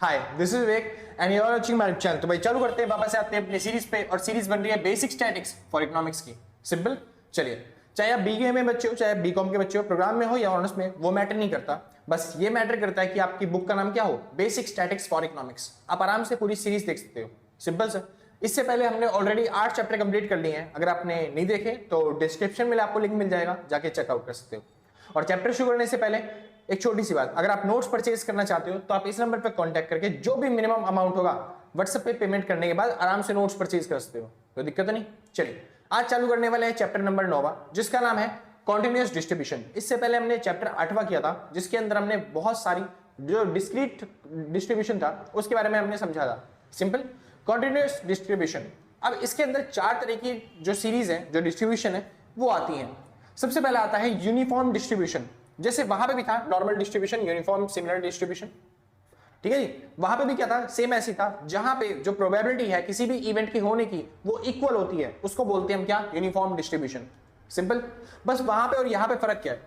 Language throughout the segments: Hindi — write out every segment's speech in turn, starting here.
Hi this is Vivek and you are watching my channel. तो भाई चालू करते हैं, वापस आते हैं अपनी सीरीज पे और सीरीज बन रही है बेसिक स्टैटिक्स फॉर इकोनॉमिक्स की। सिंपल, चलिए चाहे आप बीए में बच्चे हो, चाहे आप बीकॉम के बच्चे हो, प्रोग्राम में हो या ऑनर्स में, वो मैटर नहीं करता। बस ये मैटर करता है कि आपकी बुक का नाम क्या हो, बेसिक स्टैटिक्स फॉर इकोनॉमिक्स। आप आराम से पूरी सीरीज देख सकते हो। सिंपल सर, इससे पहले हमने ऑलरेडी 8 चैप्टर कंप्लीट कर लिए हैं। अगर आपने नहीं देखे तो डिस्क्रिप्शन में आपको लिंक मिल जाएगा, जाके चेकआउट कर सकते हो। और चैप्टर शुरू करने से पहले एक छोटी सी बात, अगर आप नोट्स परचेज करना चाहते हो तो आप इस नंबर पर कांटेक्ट करके जो भी मिनिमम अमाउंट होगा व्हाट्सएप पे पेमेंट करने के बाद आराम से नोट्स परचेज कर सकते हो, कोई दिक्कत नहीं। चलिए आज चालू करने वाले हैं चैप्टर नंबर 9 जिसका नाम है कॉन्टिन्यूअस डिस्ट्रीब्यूशन। इससे पहले हमने चैप्टर 8वां किया था जिसके अंदर हमने बहुत सारी जो डिस्क्रीट डिस्ट्रीब्यूशन था उसके बारे में हमने समझा था। Simple continuous distribution. अब इसके अंदर 4 तरह की जो सीरीज है, जो डिस्ट्रीब्यूशन है वो आती है। सबसे पहले आता है यूनिफॉर्म डिस्ट्रीब्यूशन। जैसे वहां पे भी था normal distribution, uniform similar distribution, ठीक है जी। वहां पे भी क्या था, सेम ऐसी था, जहां पे जो प्रोबेबिलिटी है किसी भी इवेंट की होने की वो इक्वल होती है, उसको बोलते हैं हम क्या, यूनिफॉर्म डिस्ट्रीब्यूशन। सिंपल, बस वहां पे और यहां पे फर्क क्या है,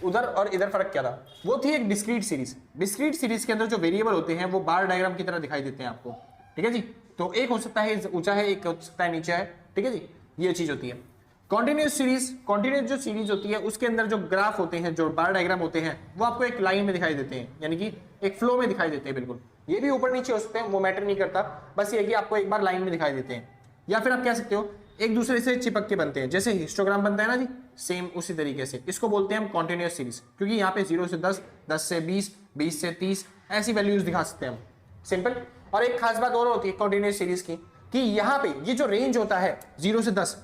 उधर और इधर फर्क क्या था, वो थी एक डिस्क्रीट सीरीज। डिस्क्रीट सीरीज के अंदर जो वेरिएबल होते हैं वो बार डायग्राम की तरह दिखाई देते हैं आपको, ठीक है जी। तो एक हो सकता है ऊंचा है, एक हो सकता है नीचा है, ठीक है जी, ये चीज होती है। कॉन्टिन्यूस सीरीज, कॉन्टिन्यूस जो सीरीज होती है उसके अंदर जो ग्राफ होते हैं, जो बार डायग्राम होते हैं, वो आपको एक लाइन में दिखाई देते हैं, यानी कि एक फ्लो में दिखाई देते हैं। बिल्कुल, ये भी ऊपर नीचे हो सकते हैं, वो मैटर नहीं करता, बस ये कि आपको एक बार लाइन में दिखाई देते हैं। या फिर आप कह सकते हो एक दूसरे से चिपक के बनते हैं, जैसे हिस्टोग्राम बनता है ना जी, सेम उसी तरीके से इसको बोलते हैं हम कॉन्टिन्यूस सीरीज, क्योंकि यहाँ पे 0 से 10, 10 से 20, 20 से 30 ऐसी वैल्यूज दिखा सकते हैं हम। सिंपल। और एक खास बात और होती है कॉन्टिन्यूस सीरीज की, कि यहाँ पे ये जो रेंज होता है 0 से 10,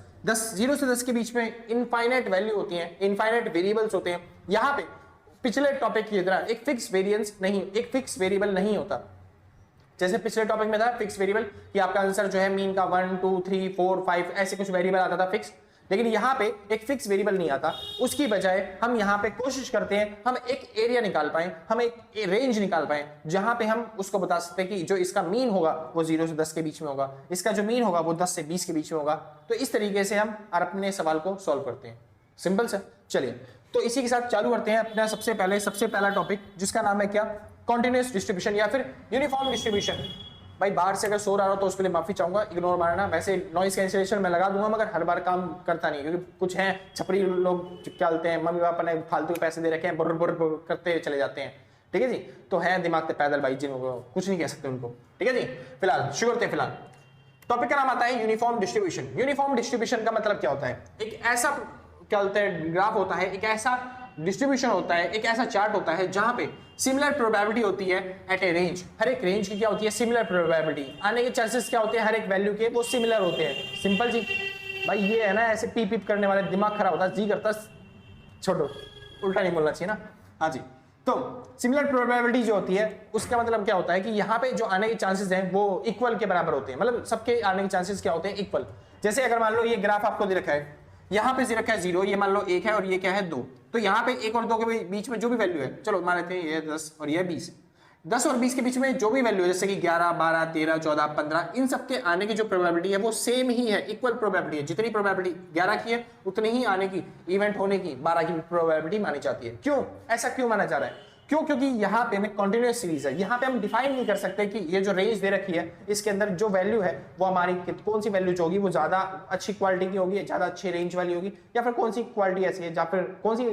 0 से 10 के बीच में इनफाइनाइट वैल्यू होती है, इनफाइनाइट वेरिएबल्स होते हैं। यहाँ पे पिछले टॉपिक की तरह एक फिक्स वेरिएंस नहीं, एक फिक्स वेरिएबल नहीं होता। जैसे पिछले टॉपिक में था फिक्स वेरिएबल कि आपका आंसर जो है मीन का 1, 2, 3, 4, 5 ऐसे कुछ वेरिएबल आता था फिक्स, लेकिन यहाँ पे एक फिक्स वेरिएबल नहीं आता। उसकी बजाय हम यहाँ पे कोशिश करते हैं हम एक एरिया निकाल पाए, हम एक रेंज निकाल पाए, जहां पे हम उसको बता सकते हैं कि जो इसका मीन होगा वो 0 से 10 के बीच में होगा, इसका जो मीन होगा वो 10 से 20 के बीच में होगा। तो इस तरीके से हम अपने सवाल को सॉल्व करते हैं। सिंपल सर, चलिए तो इसी के साथ चालू करते हैं अपना सबसे पहला टॉपिक, जिसका नाम है क्या, कॉन्टिन्यूस डिस्ट्रीब्यूशन या फिर यूनिफॉर्म डिस्ट्रीब्यूशन। भाई बाहर से अगर शोर आ रहा हो तो उसके लिए माफी चाहूंगा, इग्नोर मारना। वैसे नॉइस कैंसिलेशन मैं लगा दूंगा, मगर हर बार काम करता नहीं, क्योंकि कुछ हैं छपरी लोग चलते हैं, मम्मी पापा ने फालतू के पैसे दे रखे हैं, बुर्र बुर्र करते चले जाते हैं, ठीक है जी। तो है दिमाग से पैदल भाई, जिनको कुछ नहीं कह सकते उनको, ठीक है जी। फिलहाल शुरू करते हैं। फिलहाल टॉपिक का नाम आता है यूनिफॉर्म डिस्ट्रीब्यूशन। यूनिफॉर्म डिस्ट्रीब्यूशन का मतलब क्या होता है, एक ऐसा क्या होता है, ग्राफ होता है, एक ऐसा डिस्ट्रीब्यूशन होता है, एक ऐसा चार्ट होता है जहां पे सिमिलर प्रोबेबिलिटी होती है एट ए रेंज। हर एक रेंज की क्या होती है, सिमिलर प्रोबेबिलिटी आने के चांसेस क्या होते हैं, हर एक वैल्यू के वो सिमिलर होते हैं। सिंपल जी। भाई ये है ना ऐसे पीप पीप करने वाले, दिमाग खराब होता है, जी करता छोड़ो, उल्टा नहीं बोलना चाहिए ना। हाँ जी, तो सिमिलर प्रोबेबिलिटी जो होती है उसका मतलब क्या होता है कि यहाँ पे जो आने के चांसेस हैं वो इक्वल के बराबर होते हैं, मतलब सबके आने के चांसेस क्या होते हैं, इक्वल। जैसे अगर मान लो ये ग्राफ आपको दे रखा है, यहाँ पे रखा है 0, ये मान लो 1 है और ये क्या है 2, तो यहाँ पे 1 और 2 के बीच में जो भी वैल्यू है, चलो मान लेते हैं ये 10 और ये 20, 10 और 20 के बीच में जो भी वैल्यू है, जैसे कि 11, 12, 13, 14, 15, इन सब के आने की जो प्रोबेबिलिटी है वो सेम ही है, इक्वल प्रोबेबिलिटी है। जितनी प्रोबेबिलिटी 11 की है उतनी ही आने की, इवेंट होने की 12 की प्रोबेबिलिटी मानी जाती है। क्यों ऐसा क्यों माना जा रहा है, क्यों, क्योंकि यहाँ पे में कॉन्टिन्यूस सीरीज है, यहाँ पे हम डिफाइन नहीं कर सकते कि ये जो रेंज दे रखी है इसके अंदर जो वैल्यू है वो हमारी कौन सी वैल्यू जो होगी वो ज्यादा अच्छी क्वालिटी की होगी, ज्यादा अच्छी रेंज वाली होगी, या फिर कौन सी क्वालिटी ऐसी है, या फिर कौन सी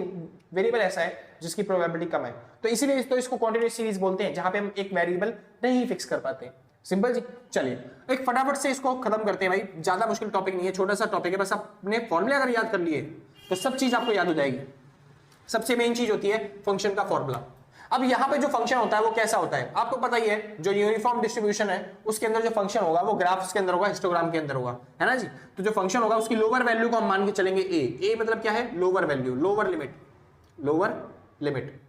वेरिएबल ऐसा है जिसकी प्रोबेबिलिटी कम है। तो इसीलिए तो इसको कॉन्टिन्यूस सीरीज बोलते हैं, जहां पे हम एक वेरिएबल नहीं फिक्स कर पाते। सिंपल जी। चलिए एक फटाफट से इसको खत्म करते हैं भाई, ज्यादा मुश्किल टॉपिक नहीं है, छोटा सा टॉपिक है, बस अपने फॉर्मूले अगर याद कर लिए तो सब चीज आपको याद हो जाएगी। सबसे मेन चीज होती है फंक्शन का फॉर्मूला। अब यहाँ पे जो फंक्शन होता है वो कैसा होता है आपको पता ही है, जो यूनिफॉर्म डिस्ट्रीब्यूशन है उसके अंदर जो फंक्शन होगा वो ग्राफ्स के अंदर होगा, हिस्टोग्राम के अंदर होगा, है ना जी। तो जो फंक्शन होगा उसकी लोअर वैल्यू को हम मान के चलेंगे ए मतलब क्या है, लोअर वैल्यू, लोअर लिमिट,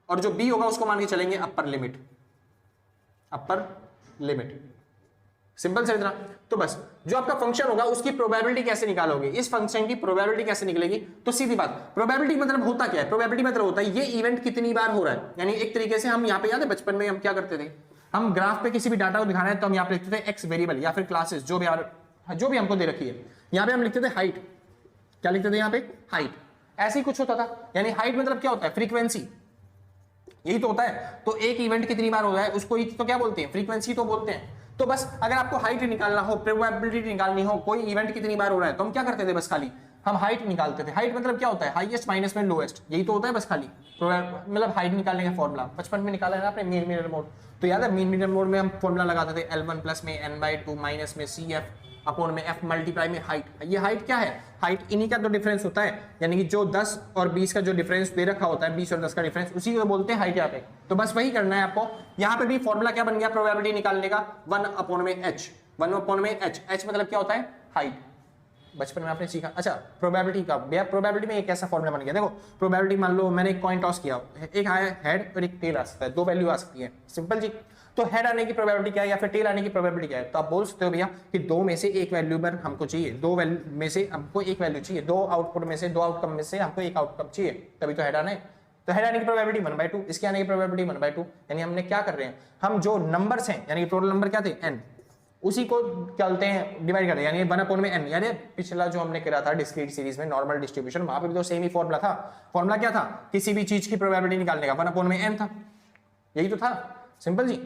और जो बी होगा उसको मान के चलेंगे अपर लिमिट। सिंपल से इतना। तो बस जो आपका फंक्शन होगा उसकी प्रोबेबिलिटी कैसे निकालोगे, इस फंक्शन की प्रोबेबिलिटी कैसे निकलेगी, तो सीधी बात, प्रोबेबिलिटी मतलब होता क्या है, प्रोबेबिलिटी मतलब होता है ये इवेंट कितनी बार हो रहा है। यानी एक तरीके से हम यहाँ पे याद है बचपन में हम क्या करते थे, हम ग्राफ पे किसी भी डाटा को दिखाना है तो हम यहाँ पे लिखते थे एक्स वेरिएबल या फिर क्लासेस, जो भी हमको दे रखी है, यहाँ पे हम लिखते थे हाइट। क्या लिखते थे यहाँ पे, हाइट। ऐसे ही कुछ होता था, यानी हाइट मतलब क्या होता है, फ्रीक्वेंसी। यही तो होता है। तो एक इवेंट कितनी बार हो रहा है उसको ही तो क्या बोलते हैं, फ्रीक्वेंसी तो बोलते हैं। तो बस अगर आपको हाइट निकालना हो, प्रोबेबिलिटी निकालनी हो, कोई इवेंट कितनी बार हो रहा है, तो हम क्या करते थे, बस खाली हम हाइट निकालते थे। हाइट मतलब क्या होता है, हाईएस्ट माइनस में लोएस्ट, यही तो होता है बस खाली। मतलब हाइट निकालने का फॉर्मूला बचपन में निकाला है ना आपने, मीन मीडियन मोड। तो याद है मीन मीडियन मोड में हम फॉर्मूला लगाते थे L1 प्लस में n/2 माइनस में CF अपॉन में F मल्टीप्लाई में हाइट। ये हाइट क्या है, हाइट इन्हीं का तो डिफरेंस होता है, यानी कि जो 10 और 20 का जो डिफरेंस दे रखा होता है, 20 और 10 का डिफरेंस, उसी को बोलते हैं हाइट यहाँ पे। तो बस वही करना है आपको। यहाँ पे भी फॉर्मूला क्या बन गया प्रोबेबिलिटी निकालने का, 1 अपॉन में h, 1 अपॉन में h। h मतलब क्या होता है, हाइट, बचपन में आपने सीखा। अच्छा प्रोबेबिलिटी का, भैया प्रोबेबिलिटी में एक ऐसा फॉर्मूला बन गया, देखो प्रोबेबिलिटी मान लो मैंने एक कॉइन टॉस किया, एक आया हेड और एक टेल आ सकता है, दो वैल्यू आ सकती है, सिंपल जी। तो हेड आने की प्रोबेबिलिटी क्या है या फिर टेल आने की प्रोबेबिलिटी क्या है, तो आप बोल सकते हो भैया कि दो में से एक वैल्यू पर हमको चाहिए, दो वैल्यू में से हमको एक वैल्यू चाहिए, दो आउटपुट में से, दो आउटकम में से हमको एक आउटकम चाहिए, तभी तो हेड आना है। तो हेड आने की प्रोबेबिलिटी 1/2, इसके आने की प्रोबेबिलिटी 1/2, यानी हमने क्या कर रहे हैं, हम जो नंबर्स हैं यानी टोटल नंबर क्या थे n, उसी को चलते हैं डिवाइड करते हैं, यानी 1 अपॉन में n। यानी पिछला जो हमने करा था डिस्क्रीट सीरीज में नॉर्मल डिस्ट्रीब्यूशन, वहां पे भी तो सेम ही फॉर्मूला था। फॉर्मूला क्या था, किसी भी चीज की प्रोबेबिलिटी निकालने का 1 अपॉन में n था, यही तो था, सिंपल जी,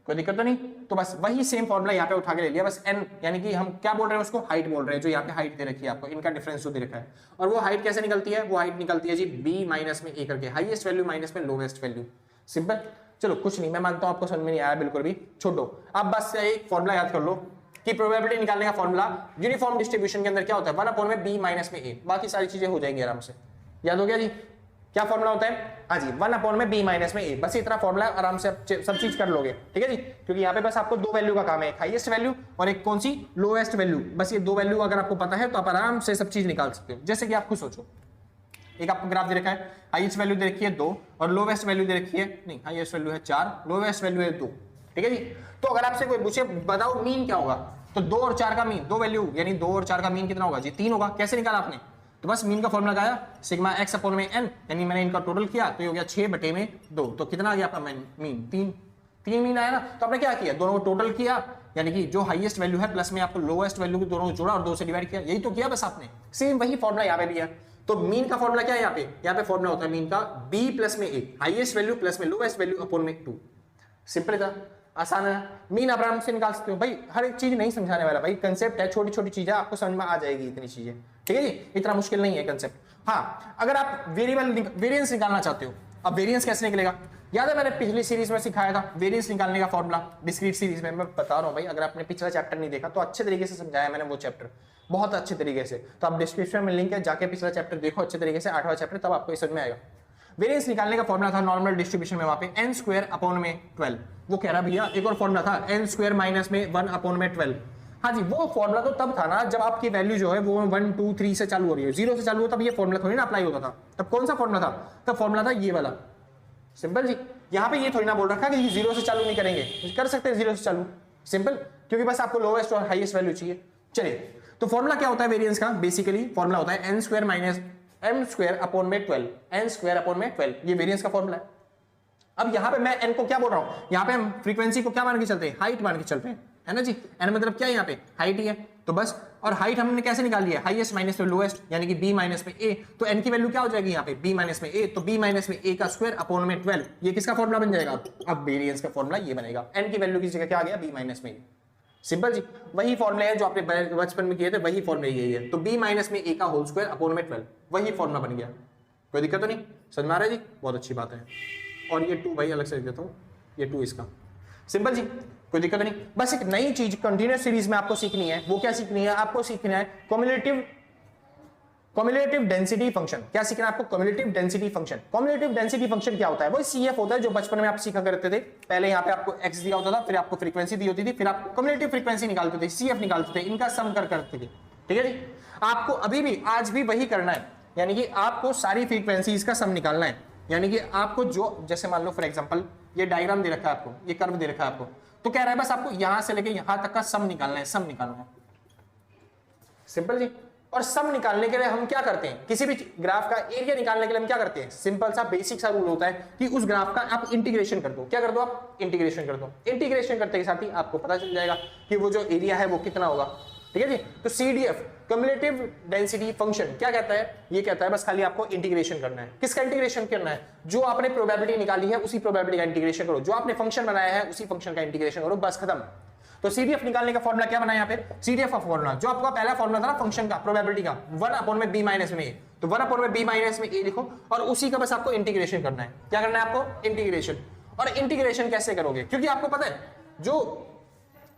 कोई दिक्कत तो नहीं। तो बस वही सेम फॉर्मूला यहाँ पे उठा के ले लिया, बस n यानी कि हम क्या बोल रहे हैं उसको, हाइट बोल रहे हैं, जो यहाँ पे हाइट दे रखी है आपको, इनका डिफरेंस जो दे रखा है। और वो हाइट कैसे निकलती है, वो हाइट निकलती है जी b माइनस में a करके, हाईएस्ट वैल्यू माइनस में लोवेस्ट वैल्यू, सिंपल। चलो कुछ नहीं, मैं मानता हूं आपको समझ में नहीं आया बिल्कुल भी, छोड़ो। अब बस एक फॉर्मूला याद कर लो कि प्रोबेबिलिटी निकालने का फॉर्मूला यूनिफॉर्म डिस्ट्रीब्यूशन के अंदर क्या होता है, 1 अपॉन में b माइनस में a, बाकी सारी चीजें हो जाएंगी आराम से। याद हो गया जी, क्या फॉर्मूला होता है, हाँ जी 1 अपॉन में b माइनस में a, बस इतना फॉर्मूला आराम से सब चीज कर लोगे, ठीक है जी। क्योंकि यहाँ पे बस आपको दो वैल्यू का काम है, एक हाईएस्ट वैल्यू और एक कौन सी, लोएस्ट वैल्यू। बस ये दो वैल्यू अगर आपको पता है तो आप आराम से सब चीज निकाल सकते हो। जैसे कि आप खुद सोचो, एक आपको ग्राफ दे रखा है, हाईएस्ट वैल्यू दे रखी है 2 और लोवेस्ट वैल्यू दे रखी है, नहीं हाईएस्ट वैल्यू है 4, लोवेस्ट वैल्यू है 2, ठीक है जी। तो अगर आपसे कोई पूछे बताओ मीन क्या होगा, तो 2 और 4 का मीन, दो वैल्यू यानी 2 और 4 का मीन कितना होगा जी, 3 होगा। कैसे निकाला आपने, तो बस मीन का फॉर्मूला लगाया, सिग्मा x अपॉन में n, यानी मैंने इनका टोटल किया तो ये हो गया 6/2, तो कितना आ गया आपका मीन, 3 मीन आया ना। तो आपने क्या किया, दोनों को टोटल किया, यानी कि जो हाईएस्ट वैल्यू है प्लस में आपको लोएस्ट वैल्यू की दोनों को जोड़ा और 2 से डिवाइड किया, यही तो किया बस आपने। सेम वही फॉर्मूला यहाँ पे भी है। तो मीन का फॉर्मूला क्या है, यहाँ पे फॉर्मूला होता है मीन का b प्लस में a, हाईएस्ट वैल्यू प्लस में लोएस्ट वैल्यू अपॉन में 2, सिंपल था, आसान है। मीन आप आराम से निकाल सकते हो भाई, हर एक चीज नहीं समझाने वाला भाई, कंसेप्ट है, छोटी छोटी चीजें आपको समझ में आ जाएगी, इतनी चीजें, ठीक है जी, इतना मुश्किल नहीं है कंसेप्ट। हाँ अगर आप वेरिएंस निकालना चाहते हो, अब वेरिएंस कैसे निकलेगा, याद है मैंने पिछली सीरीज में सिखाया था वेरिएंस निकालने का फॉर्मूला, डिस्क्रीट सीरीज में। मैं बता रहा हूँ भाई, अगर आपने पिछला चैप्टर नहीं देखा तो अच्छे तरीके से समझाया मैंने वो चैप्टर, बहुत अच्छे तरीके से। तो आप डिस्क्रिप्शन में लिंक है, जाके पिछला चैप्टर देखो अच्छे तरीके से, 8वां चैप्टर, तब आपको समझ में आएगा। वेरिएंस निकालने का फॉर्मूला था नॉर्मल डिस्ट्रीब्यूशन में, वहां पे n² अपॉन में 12, वो कह रहा भैया एक और फॉर्मूला था n² माइनस में 1 अपॉन में 12। हाँ जी, वो फॉर्मूला तो तब था ना जब आपकी वैल्यू जो है वो 1 2 3 से चालू हो रही है, 0 से चालू हो, तब ये फॉर्मूला थोड़ी ना अप्लाई होता था। तब कौन सा फॉर्मूला था, तब फॉर्मूला था ये वाला, सिंपल जी। यहाँ पे ये थोड़ी ना बोल रखा कि 0 से चालू नहीं करेंगे, कर सकते हैं 0 से चालू, सिंपल, क्योंकि बस आपको लोएस्ट और हाईएस्ट वैल्यू चाहिए। चलिए, तो फॉर्मूला क्या होता है वेरिएंस का, बेसिकली फॉर्मूला होता है n² माइनस m² अपॉन में 12, n² अपॉन में 12, ये वेरिएंस का फॉर्मूला है। अब यहाँ पे मैं n को क्या बोल रहा हूँ, यहाँ पे हम फ्रीक्वेंसी को क्या मान के चलते हैं, हाइट मान के चलते हैं, है ना जी। n मतलब क्या है, यहाँ पे हाइट ही है, तो बस। और हाइट हमने कैसे निकाल लिया, हाईएस्ट माइनस में लोएस्ट, यानी कि b माइनस में a, तो n की वैल्यू क्या हो जाएगी यहाँ पे, b माइनस में a, तो b माइनस में a का स्क्वायर अपॉन में 12, ये किसका फॉर्मूला बन जाएगा, अब वेरिएंस का फॉर्मूला ये बनेगा। n की वैल्यू की जगह क्या आ गया, b माइनस में a, सिंपल जी। वही फॉर्मूले है जो आपने बचपन में किए थे, वही फॉर्मूला यही है। तो b माइनस में a का होल स्क्वायर अपॉन में 12, वही फॉर्मूला बन गया। कोई दिक्कत तो नहीं, समझ में आ रहा है जी, बहुत अच्छी बात है। और ये 2 भाई अलग से लिख देता हूँ, ये 2 इसका, सिंपल जी, कोई दिक्कत नहीं। बस एक नई चीज कंटिन्यूअस सीरीज में आपको सीखनी है, वो क्या सीखनी है, आपको सीखना है कम्युलेटिव डेंसिटी फंक्शन। क्या सीखना है आपको, cumulative density function. Cumulative density function क्या होता है, वो CF होता है जो बचपन में आप सीखा करते थे। पहले यहाँ पे आपको x दिया होता था, फिर आपको फ्रीक्वेंसी दी होती थी, फिर आप कम्युलेटिव फ्रीक्वेंसी निकालते थे, CF निकालते थे, इनका सम करते थे, ठीक है जी। आपको अभी भी आज भी वही करना है, यानी कि आपको सारी फ्रीक्वेंसीज का सम निकालना है। यानी कि आपको जो, जैसे मान लो फॉर एग्जांपल ये डायग्राम दे रखा है आपको, ये कर्व दे रखा है आपको, तो कह रहा है बस आपको यहां से लेके यहां तक का सम निकालना है, सम निकालना है, सिंपल जी। और सम निकालने के लिए हम क्या करते हैं, किसी भी ग्राफ का एरिया निकालने के लिए हम क्या करते हैं, सिंपल सा बेसिक सा रूल होता है कि उस ग्राफ का आप इंटीग्रेशन कर दो। क्या कर दो आप, इंटीग्रेशन कर दो। इंटीग्रेशन करते के साथ ही आपको पता चल जाएगा कि वो जो एरिया है वो कितना होगा, ठीक है जी। तो CDF कम्युलेटिव डेंसिटी फंक्शन क्या कहता है? ये कहता है बस खाली आपको इंटीग्रेशन करना है। किसका इंटीग्रेशन करना है? जो आपने प्रोबेबिलिटी निकाली है उसी प्रोबेबिलिटी का इंटीग्रेशन करो, जो आपने फंक्शन बनाया है उसी फंक्शन का इंटीग्रेशन करो, बस खत्म। तो सीडीएफ निकालने का फॉर्मूला क्या बनाया यहाँ पे? सीडीएफ का फॉर्मूला जो आपका पहला फॉर्मूला था ना फंक्शन का प्रोबेबिलिटी का, 1/b माइनस में ए, तो 1/b माइनस में ए लिखो और उसी का बस आपको इंटीग्रेशन करना है। क्या करना है आपको? इंटीग्रेशन। और इंटीग्रेशन कैसे करोगे? क्योंकि आपको पता है जो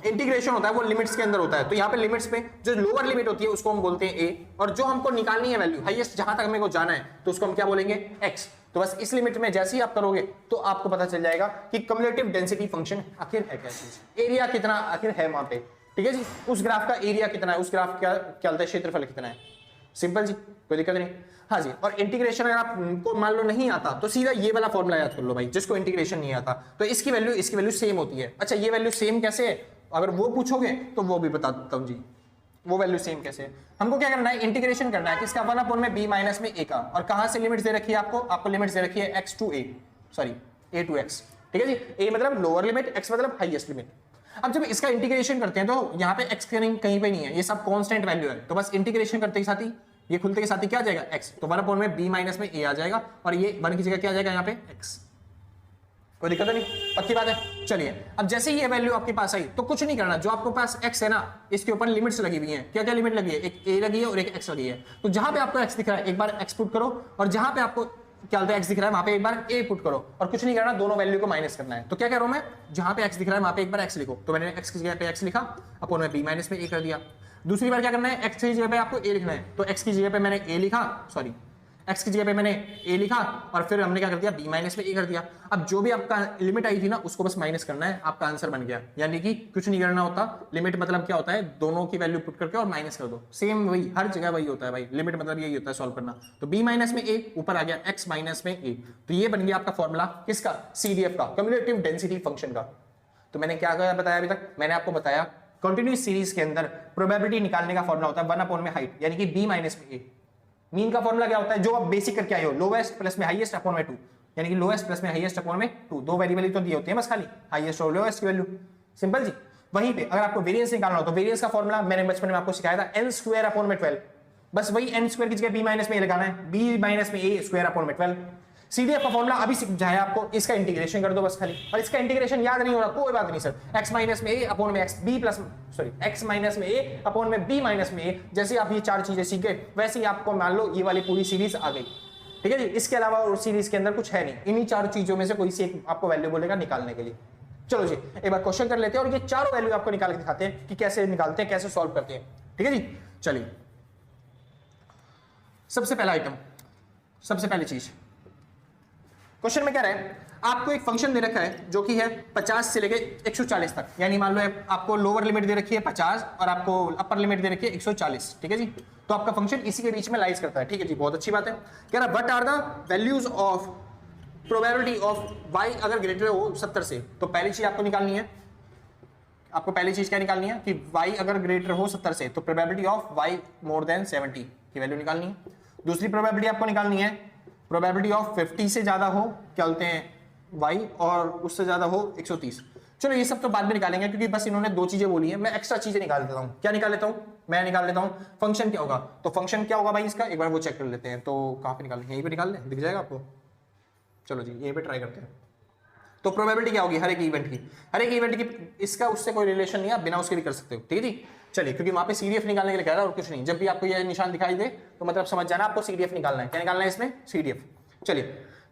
इंटीग्रेशन होता है वो लिमिट्स के अंदर होता है, तो यहाँ पे लिमिट्स में जो लोअर लिमिट होती है उसको हम बोलते हैं ए, और जो हमको निकालनी है वैल्यू हाईएस्ट जहां तक हमें को जाना है तो उसको हम क्या बोलेंगे? एक्स। तो बस इस लिमिट में जैसे ही आप करोगे तो आपको पता चल जाएगा कि कम्युलेटिव डेंसिटी फंक्शन आखिर है क्या चीज, एरिया कितना आखिर है वहां पे। ठीक है जी, उस ग्राफ का एरिया कितना है, उस ग्राफ का क्या होता है, क्षेत्रफल कितना है। सिंपल जी, कोई दिक्कत नहीं। हाँ जी, और इंटीग्रेशन अगर आपको मान लो नहीं आता तो सीधा ये वाला फॉर्मूला याद कर लो भाई, जिसको इंटीग्रेशन नहीं आता तो इसकी वैल्यू सेम होती है। अच्छा, ये वैल्यू सेम कैसे है? अगर वो पूछोगे तो वो भी बता देता हूं जी, वो वैल्यू सेम कैसे है। हमको क्या करना है? इंटीग्रेशन करना है किसका? 1/b माइनस में a का, और कहां से लिमिट दे रखी है आपको लिमिट दे रखी है x to a, sorry a to x। ठीक है जी, a मतलब लोअर लिमिट, x मतलब हाईएस्ट लिमिट। अब जब इसका इंटीग्रेशन करते हैं तो यहाँ पे x कहीं पे नहीं है, ये सब कांस्टेंट वैल्यू है, तो बस इंटीग्रेशन करते के साथ ही ये खुलते के साथ ही क्या आ जाएगा? x। तो 1/b माइनस में a आ जाएगा और ये 1 की जगह क्या आ जाएगा यहाँ पे? x। कोई दिक्कत नहीं, पक्की बात है। चलिए, अब जैसे ही ये वैल्यू आपके पास आई तो कुछ नहीं करना, जो आपके पास x है ना इसके ऊपर लिमिट्स लगी हुई हैं। क्या क्या लिमिट लगी है? एक a लगी है और एक x लगी है। तो जहां पे आपको x दिख रहा है एक बार x पुट करो, और जहां पे आपको क्या होता है x दिख रहा है वहां पे एक बार a पुट करो, और कुछ नहीं करना, दोनों वैल्यू को माइनस करना है। तो क्या कह रहा हूं मैं? जहां पे x दिख रहा है वहां पे एक बार x लिखो, तो मैंने x की जगह पे x लिखा, अपॉन में b माइनस में a कर दिया। दूसरी बार क्या करना है? x की जगह पे आपको a लिखना है, तो x की जगह पे मैंने a लिखा, सॉरी x की जगह पे मैंने a लिखा और फिर हमने क्या कर दिया? b माइनस में a कर दिया। अब जो भी आपका लिमिट आई थी ना उसको बस माइनस करना है, आपका आंसर बन गया। यानी कि कुछ नहीं करना होता। लिमिट मतलब क्या होता है? दोनों की वैल्यू पुट करके और माइनस कर दो। सेम वही, हर जगह वही होता है भाई, लिमिट मतलब यही होता है सॉल्व करना। तो b माइनस में a ऊपर आ गया x माइनस में a, तो ये बन गया आपका फॉर्मूला किसका? CDF का, कम्युलेटिव डेंसिटी फंक्शन का। तो मैंने क्या बताया अभी तक? मैंने आपको बताया कंटिन्यूअस सीरीज के अंदर प्रोबेबिलिटी निकालने का फॉर्मूला होता है 1/में हाइट, यानी कि b माइनस में a। मीन का फॉर्मूला क्या होता है? जो आप बेसिक करके आए हो, लोवेस्ट प्लस में हाईएस्ट अपॉन में 2, यानी कि लोवेस्ट प्लस में हाईएस्ट अपॉन में 2। दो वेरिएबल तो दिए होते हैं बस खाली, हाईएस्ट और लोवेस्ट की वैल्यू। सिंपल जी। वहीं पे अगर आपको वेरिएंस निकालना हो तो वेरिएंस का फॉर्मूला मैंने बचपन में आपको सिखाया था, n स्क्वायर अपॉन में 12। बस वही n स्क्वायर की जगह b माइनस में a लगाना है, b माइनस में a स्क्वायर अपॉन में 12। सीडीएफ का फॉर्मूला अभी समझाया आपको, इसका इंटीग्रेशन कर दो बस खाली। और इसका इंटीग्रेशन याद नहीं हो रहा कोई बात नहीं सर, x माइनस में a अपॉन में x b plus sorry x minus में a अपॉन में b माइनस में a। जैसे आप ये चार चीजें सीख गए वैसे ही आपको मान लो ये वाली पूरी सीरीज आ गई। ठीक है जी, इसके अलावा और सीरीज के अंदर कुछ है नहीं, इन्हीं चार चीजों में से कोई सी एक आपको वैल्यू बोलेगा निकालने के लिए। चलो जी, एक बार क्वेश्चन कर लेते हैं और ये चारों वैल्यू आपको निकाल के दिखाते हैं कि कैसे निकालते हैं, कैसे सॉल्व करते हैं। ठीक है जी, चलिए सबसे पहला आइटम, सबसे पहली चीज क्वेश्चन में क्या रहा है? आपको एक फंक्शन दे रखा है जो कि है 50 से लेके 140 तक, यानी मान लो आपको लोअर लिमिट दे रखी है 50 और आपको अपर लिमिट दे रखी है 140। ठीक है जी, तो आपका फंक्शन इसी के बीच में लाइज करता है। ठीक है जी, बहुत अच्छी बात है। कह रहा what are the values of probability of y अगर ग्रेटर हो 70 से। तो पहली चीज आपको निकालनी है, आपको पहली चीज क्या निकालनी है कि y अगर ग्रेटर हो 70 से तो probability of y more than 70 की वैल्यू निकालनी है। दूसरी प्रोबेबिलिटी आपको निकालनी है प्रोबेबिलिटी ऑफ 50 से ज्यादा हो, क्या बोलते हैं y, और उससे ज्यादा हो 130। चलो ये सब तो बाद में निकालेंगे क्योंकि बस इन्होंने दो चीजें बोली है, मैं एक्स्ट्रा चीजें निकाल देता हूँ। क्या निकाल लेता हूँ? मैं निकाल लेता हूँ फंक्शन क्या होगा। तो फंक्शन क्या होगा भाई इसका, एक बार वो चेक कर लेते हैं। तो कहाँ पे निकालें? यहीं पे निकाल लें, दिख जाएगा आपको। चलो जी, यहीं पे ट्राई करते हैं। तो प्रोबेबिलिटी क्या होगी हर एक इवेंट की, हर एक इवेंट की, इसका उससे कोई रिलेशन नहीं है, आप बिना उसके भी कर सकते हो। ठीक है जी, चलिए, क्योंकि वहां पे सीडीएफ निकालने के लिए कह रहा है और कुछ नहीं। जब भी आपको ये निशान दिखाई दे तो मतलब समझ जाना आपको सीडीएफ निकालना है। क्या निकालना है इसमें? सीडीएफ। चलिए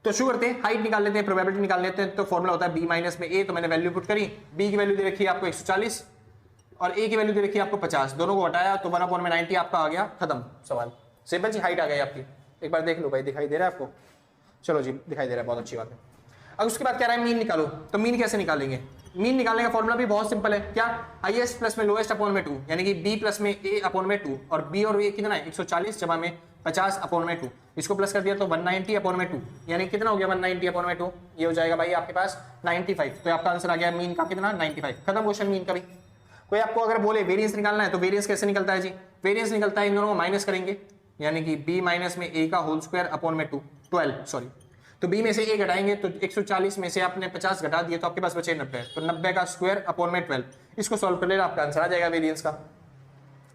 तो शुरू करते हैं, हाइट निकाल लेते हैं, प्रोबेबिलिटी निकाल लेते हैं। तो फॉर्मूला होता है b माइनस में a, तो मैंने वैल्यू पुट करी, b की वैल्यू दे रखी है आपको 140 और a की वैल्यू दे रखी है आपको 50, दोनों को हटाया तो 1/90 आपका आ गया, खत्म सवाल। सिंपल जी, हाइट आ गई आपकी। एक बार देख लो भाई, दिखाई दे रहा है आपको? चलो जी, दिखाई दे रहा है, बहुत अच्छी बात है। अब उसके बाद क्या रहा है, मीन निकालो। तो मीन कैसे निकालेंगे? मीन निकालने का फॉर्मूला भी बहुत सिंपल है, क्या? हाईएस्ट प्लस में लोएस्ट अपॉन में 2, यानी कि b प्लस में a अपॉन में 2, और b और a कितना है 140 जमा में 50 अपॉन में 2, इसको प्लस कर दिया तो 190 अपॉन में 2, यानी कितना हो गया 190 अपॉन में 2, ये हो जाएगा भाई आपके पास 95। तो आपका आंसर आ गया मीन का कितना, 95। खत्म क्वेश्चन मीन का भी। कोई आपको अगर बोले वेरिएंस निकालना है तो वेरिएंस कैसे निकलता है जी? वेरिएंस निकलता है इन दोनों को माइनस करेंगे, यानी कि b माइनस में a का होल स्क्वायर अपॉन में 12 सॉरी। तो b में से a घटाएंगे तो 140 में से आपने 50 घटा दिए तो आपके पास बचे 90, तो 90 का स्क्वायर अपॉन में 12, इसको सॉल्व कर लेना आपका आंसर आ जाएगा वेरिएंस का।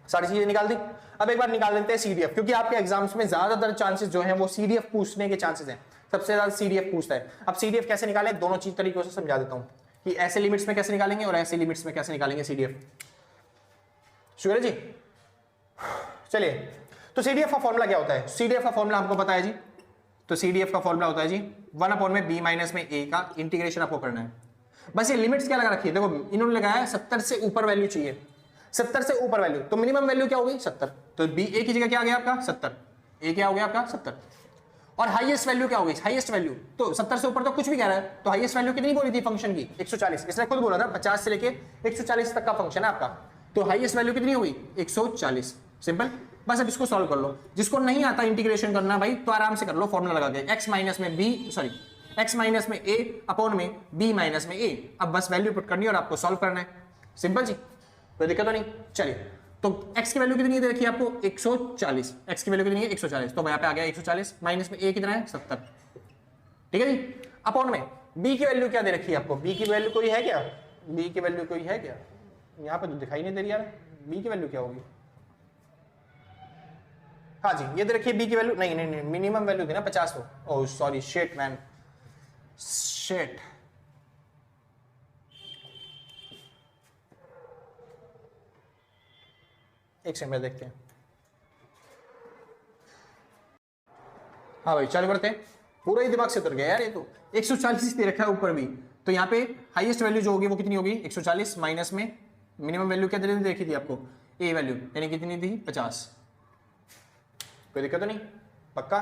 सारी चीजें निकाल दी। अब एक बार निकाल लेते हैं सीडीएफ, क्योंकि आपके एग्जाम्स में ज्यादातर चांसेस जो हैं वो सीडीएफ पूछने के चांसेस हैं, सबसे ज्यादा सीडीएफ पूछता है। अब सीडीएफ कैसे निकालें, दोनों चीज तरीकों से समझा देता हूं कि ऐसे लिमिट्स में कैसे निकालेंगे और ऐसे लिमिट्स में कैसे निकालेंगे सीडीएफ। शुक्र जी। चलिए, तो सीडीएफ का फॉर्मूला क्या होता है? सीडीएफ का फॉर्मूला आपको पता है जी, तो सीडीएफ का फॉर्मूला होता है जी 1/b माइनस में a का इंटीग्रेशन आपको करना है। बस ये लिमिट्स क्या लगा रखी है, देखो इन्होंने लगाया 70 से ऊपर वैल्यू चाहिए, 70 से ऊपर वैल्यू, तो मिनिमम वैल्यू क्या होगी 70, तो बी ए की जगह क्या आ गया आपका 70, ए क्या हो गया आपका 70, और हाईएस्ट वैल्यू क्या होगी, हाईएस्ट वैल्यू तो 70 से ऊपर तो कुछ भी कह रहा है, तो हाईएस्ट वैल्यू कितनी बोली थी फंक्शन की 140, इसने खुद बोला था 50 से लेके 140 तक का फंक्शन है आपका, तो हाईएस्ट वैल्यू कितनी होगी 140। सिंपल, बस अब इसको सॉल्व कर लो। जिसको नहीं आता इंटीग्रेशन करना भाई तो आराम से कर लो फॉर्मूला लगा के, x माइनस में b सॉरी x माइनस में a अपॉन में b माइनस में a। अब बस वैल्यू पुट करनी है और आपको सॉल्व करना है, सिंपल जी, कोई दिक्कत तो नहीं। चलिए, तो x की वैल्यू कितनी है देखिए आपको 140, x की वैल्यू कितनी है 140, तो यहाँ पे आ गया 140, माइनस में a कितना है 70, ठीक है जी। अपॉन में b की वैल्यू क्या दे रखी है आपको, b की वैल्यू कोई है क्या, b की वैल्यू कोई है क्या, यहाँ पे तो दिखाई नहीं दे रही यार, b की वैल्यू क्या होगी, हाँ जी ये दे रखिए b की वैल्यू, नहीं नहीं नहीं मिनिमम वैल्यू थी ना 50 हो, oh sorry shit man shit, एक सेकंड में देखते हैं। हाँ भाई चालू करते हैं, पूरा ही दिमाग से उतर गया यार, ये तो 140 दे रखा है ऊपर भी, तो यहाँ पे हाईएस्ट वैल्यू जो होगी वो कितनी होगी 140, माइनस में मिनिमम वैल्यू क्या देखी थी आपको ए वैल्यू, यानी कितनी थी 50, कोई दिक्कत तो नहीं, पक्का,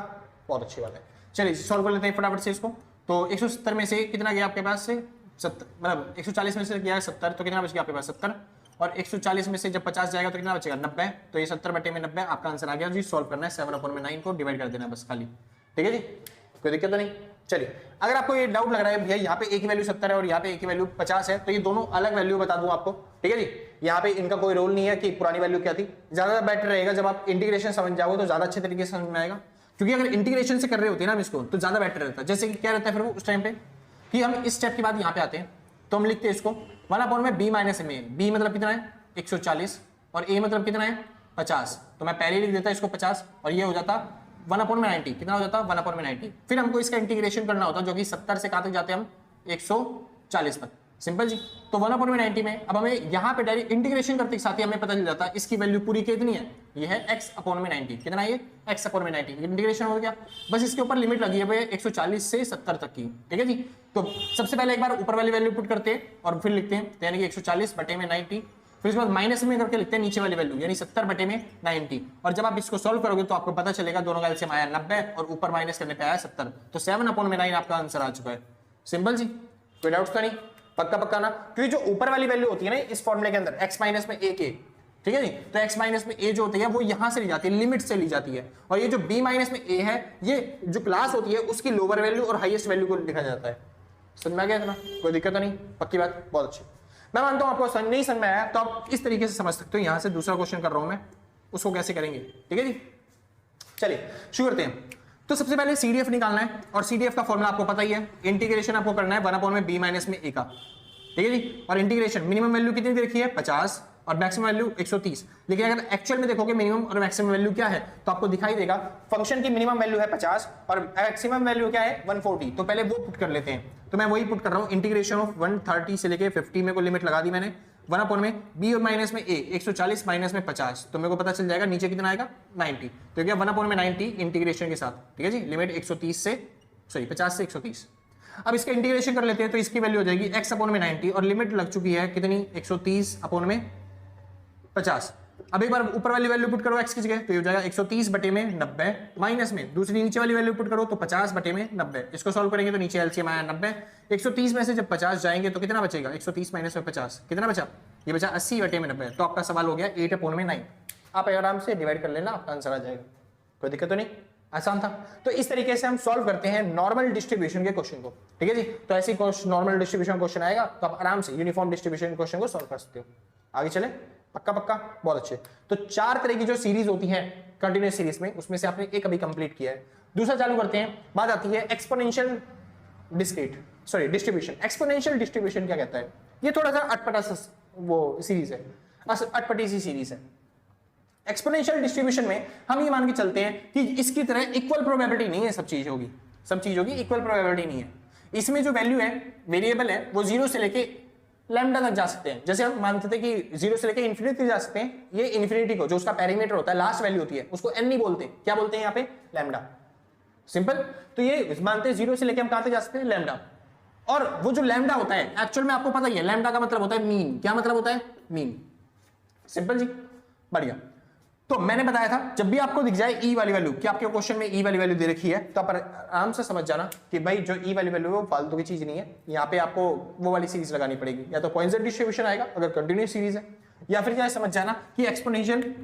बहुत अच्छी बात है। चलिए सॉल्व कर लेते हैं फटाफट से इसको। तो 170 में से कितना गया आपके पास से 70, मतलब 140 में से गया 70, तो कितना बच गया आपके पास 70, और 140 में से जब 50 जाएगा तो कितना बचेगा 90, तो ये 70 बटे में 90 आपका आंसर आ गया जी। सॉल्व करना है 7/9 को डिवाइड कर देना बस खाली, ठीक है जी, कोई दिक्कत तो नहीं। चलिए, अगर आपको ये डाउट लग रहा है भैया यहाँ पे एक की वैल्यू 70 है और यहाँ पे एक की वैल्यू 50 है, तो ये दोनों अलग वैल्यू बता दूं आपको, ठीक है जी, यहाँ पे इनका कोई रोल नहीं है कि पुरानी वैल्यू क्या थी। ज्यादा बेटर रहेगा जब आप इंटीग्रेशन समझ जाओगे तो ज्यादा अच्छे तरीके से समझ में आएगा, क्योंकि अगर इंटीग्रेशन से कर रहे होते हैं ना हम इसको तो ज्यादा बेटर रहता है। जैसे कि क्या रहता है फिर वो उस टाइम पे कि हम इस स्टेप के बाद यहाँ पे आते हैं, तो हम लिखते हैं इसको 1/में b माइनस में, b मतलब कितना है 140 और a मतलब कितना है 50, तो मैं पहले ही लिख देता इसको 50 और ये हो जाता 1/90, कितना हो जाता 1/90। फिर हमको इसका इंटीग्रेशन करना होता जो कि 70 से कहां तक जाते हैं हम 140 तक, सिंपल जी। तो 1/90 में अब हमें यहाँ पे डायरेक्ट इंटीग्रेशन करते के साथ ही हमें पता चल जाता है इसकी वैल्यू पूरी कितनी है, ये है x/90, कितना है ये x/90, इंटीग्रेशन हो गया। बस इसके ऊपर लिमिट लगी है 140 से 70 तक की, ठीक है जी। तो सबसे पहले एक बार ऊपर वाली वैल्यू पुट करते हैं और फिर लिखते हैं, यानी कि 140 बटे में 90, फिर उसके बाद माइनस में करके लिखते हैं नीचे वाली वैल्यू यानी 70 बटे में 90, और जब आप इसको सॉल्व करोगे तो आपको पता चलेगा दोनों का एलसीएम आया 90 और ऊपर माइनस करने पे आया 70, तो 7/9 आपका आंसर आ चुका है, सिंपल जी, कोई डाउट्स तो नहीं, पक्का पक्का ना। क्योंकि जो ऊपर वाली वैल्यू होती है ना इस फॉर्मूले के अंदर x माइनस में a के, ठीक है जी, तो x माइनस में a जो होती है वो यहां से ली जाती है, लिमिट से ली जाती है, और ये जो b माइनस में a है ये जो क्लास होती है उसकी लोअर वैल्यू और हाईएस्ट वैल्यू को लिखा जाता है। समझ में आ गया इतना, कोई दिक्कत तो नहीं, पक्की बात, बहुत अच्छी। मैं मानता हूं आपको नहीं समझ में आया तो आप इस तरीके से समझ सकते हो। यहां से दूसरा क्वेश्चन कर रहा हूं मैं, उसको कैसे करेंगे, ठीक है जी। चलिए शुरू करते हैं। तो सबसे पहले सीडीएफ निकालना है, और सीडीएफ का फॉर्मूला आपको पता ही है, इंटीग्रेशन आपको करना है 1/में b माइनस में a का, ठीक है जी। और इंटीग्रेशन मिनिमम वैल्यू कितनी दे रखी है 50 और मैक्सिमम वैल्यू 130, लेकिन अगर एक्चुअल में देखोगे मिनिमम और मैक्सिमम वैल्यू क्या है तो आपको दिखाई देगा फंक्शन की मिनिमम वैल्यू है 50 और मैक्सिमम वैल्यू क्या है 140, तो पहले वो पुट कर लेते हैं। तो मैं वही पुट कर रहा हूं, इंटीग्रेशन ऑफ 130 से लेके 50 में को लिमिट लगा दी मैंने, 1/में b और माइनस में a 140 माइनस में 50, तो मेरे को पता चल जाएगा नीचे कितना आएगा 90, तो क्या 1/90 इंटीग्रेशन के साथ, ठीक है जी, लिमिट 130 से सॉरी 50 से 130। अब इसका इंटीग्रेशन कर लेते हैं, तो इसकी वैल्यू हो जाएगी x/90 और लिमिट लग चुकी है कितनी 130/50। अब एक बार ऊपर वाली वैल्यू पुट करो x की जगह, तो ये हो जाएगा 130 बटे में 90 माइनस में दूसरी नीचे वाली वैल्यू पुट करो तो 50 बटे में 90। इसको सॉल्व करेंगे तो नीचे एलसीएम आया 90, 130 में से जब 50 जाएंगे तो कितना बचेगा 130 माइनस में 50 कितना बचा, ये बचा 80 बटे में 90। तो आपका सवाल हो गया 8/9। आप आराम से डिवाइड कर लेना, आपका आंसर आ जाएगा, कोई दिक्कत तो नहीं, आसान था। तो इस तरीके से हम सॉल्व करते हैं नॉर्मल डिस्ट्रीब्यूशन के क्वेश्चन को, ठीक है जी। तो ऐसी नॉर्मल डिस्ट्रीब्यूशन क्वेश्चन आएगा तो आप आराम से यूनिफॉर्म डिस्ट्रीब्यूशन क्वेश्चन को सॉल्व कर सकते हो। आगे चले, पक्का पक्का, बहुत अच्छे। तो 4 तरह की जो सीरीज होती है कंटिन्यूअस सीरीज में, उसमें से आपने एक अभी कंप्लीट किया है। दूसरा चालू करते हैं, बात आती है एक्सपोनेंशियल डिस्ट्रीब्यूशन। एक्सपोनेंशियल डिस्ट्रीब्यूशन क्या कहता है, ये थोड़ा सा अटपटा वो सीरीज है, अटपटी सी सीरीज है। एक्सपोनेंशियल डिस्ट्रीब्यूशन में हम ये मान के चलते हैं कि इसकी तरह इक्वल प्रोबेबिलिटी नहीं है, सब चीज होगी इक्वल प्रोबेबिलिटी नहीं है। इसमें जो वैल्यू है वेरिएबल है वो 0 से लेके लैम्डा तक जा सकते हैं। जैसे हम मानते थे कि 0 से लेके इन्फिनिटी जा सकते हैं, ये इन्फिनिटी को जो उसका पैरामीटर होता है, लास्ट वैल्यू होती है, उसको n नहीं बोलते, क्या बोलते हैं यहाँ पे, लैम्डा। सिंपल। तो ये मानते हैं 0 से लेके हम कहां तक जा सकते हैं, लैम्डा। और वो जो लैम्डा होता है एक्चुअल में आपको पता ही है, लैम्डा का मतलब होता है मीन। क्या मतलब होता है, मीन। सिंपल जी, बढ़िया। तो मैंने बताया था जब भी आपको दिख जाए ई वाली वैल्यू, कि आपके क्वेश्चन में ई वाली वैल्यू दे रखी है, तो आप आराम से समझ जाना कि भाई जो ई वाली वैल्यू है वो फालतू की चीज नहीं है। यहाँ पे आपको वो वाली सीरीज लगानी पड़ेगी, या तो पॉइंट डिस्ट्रीब्यूशन आएगा अगर कंटिन्यूस सीरीज है, या फिर क्या समझ जाना कि एक्सपोनेंशियल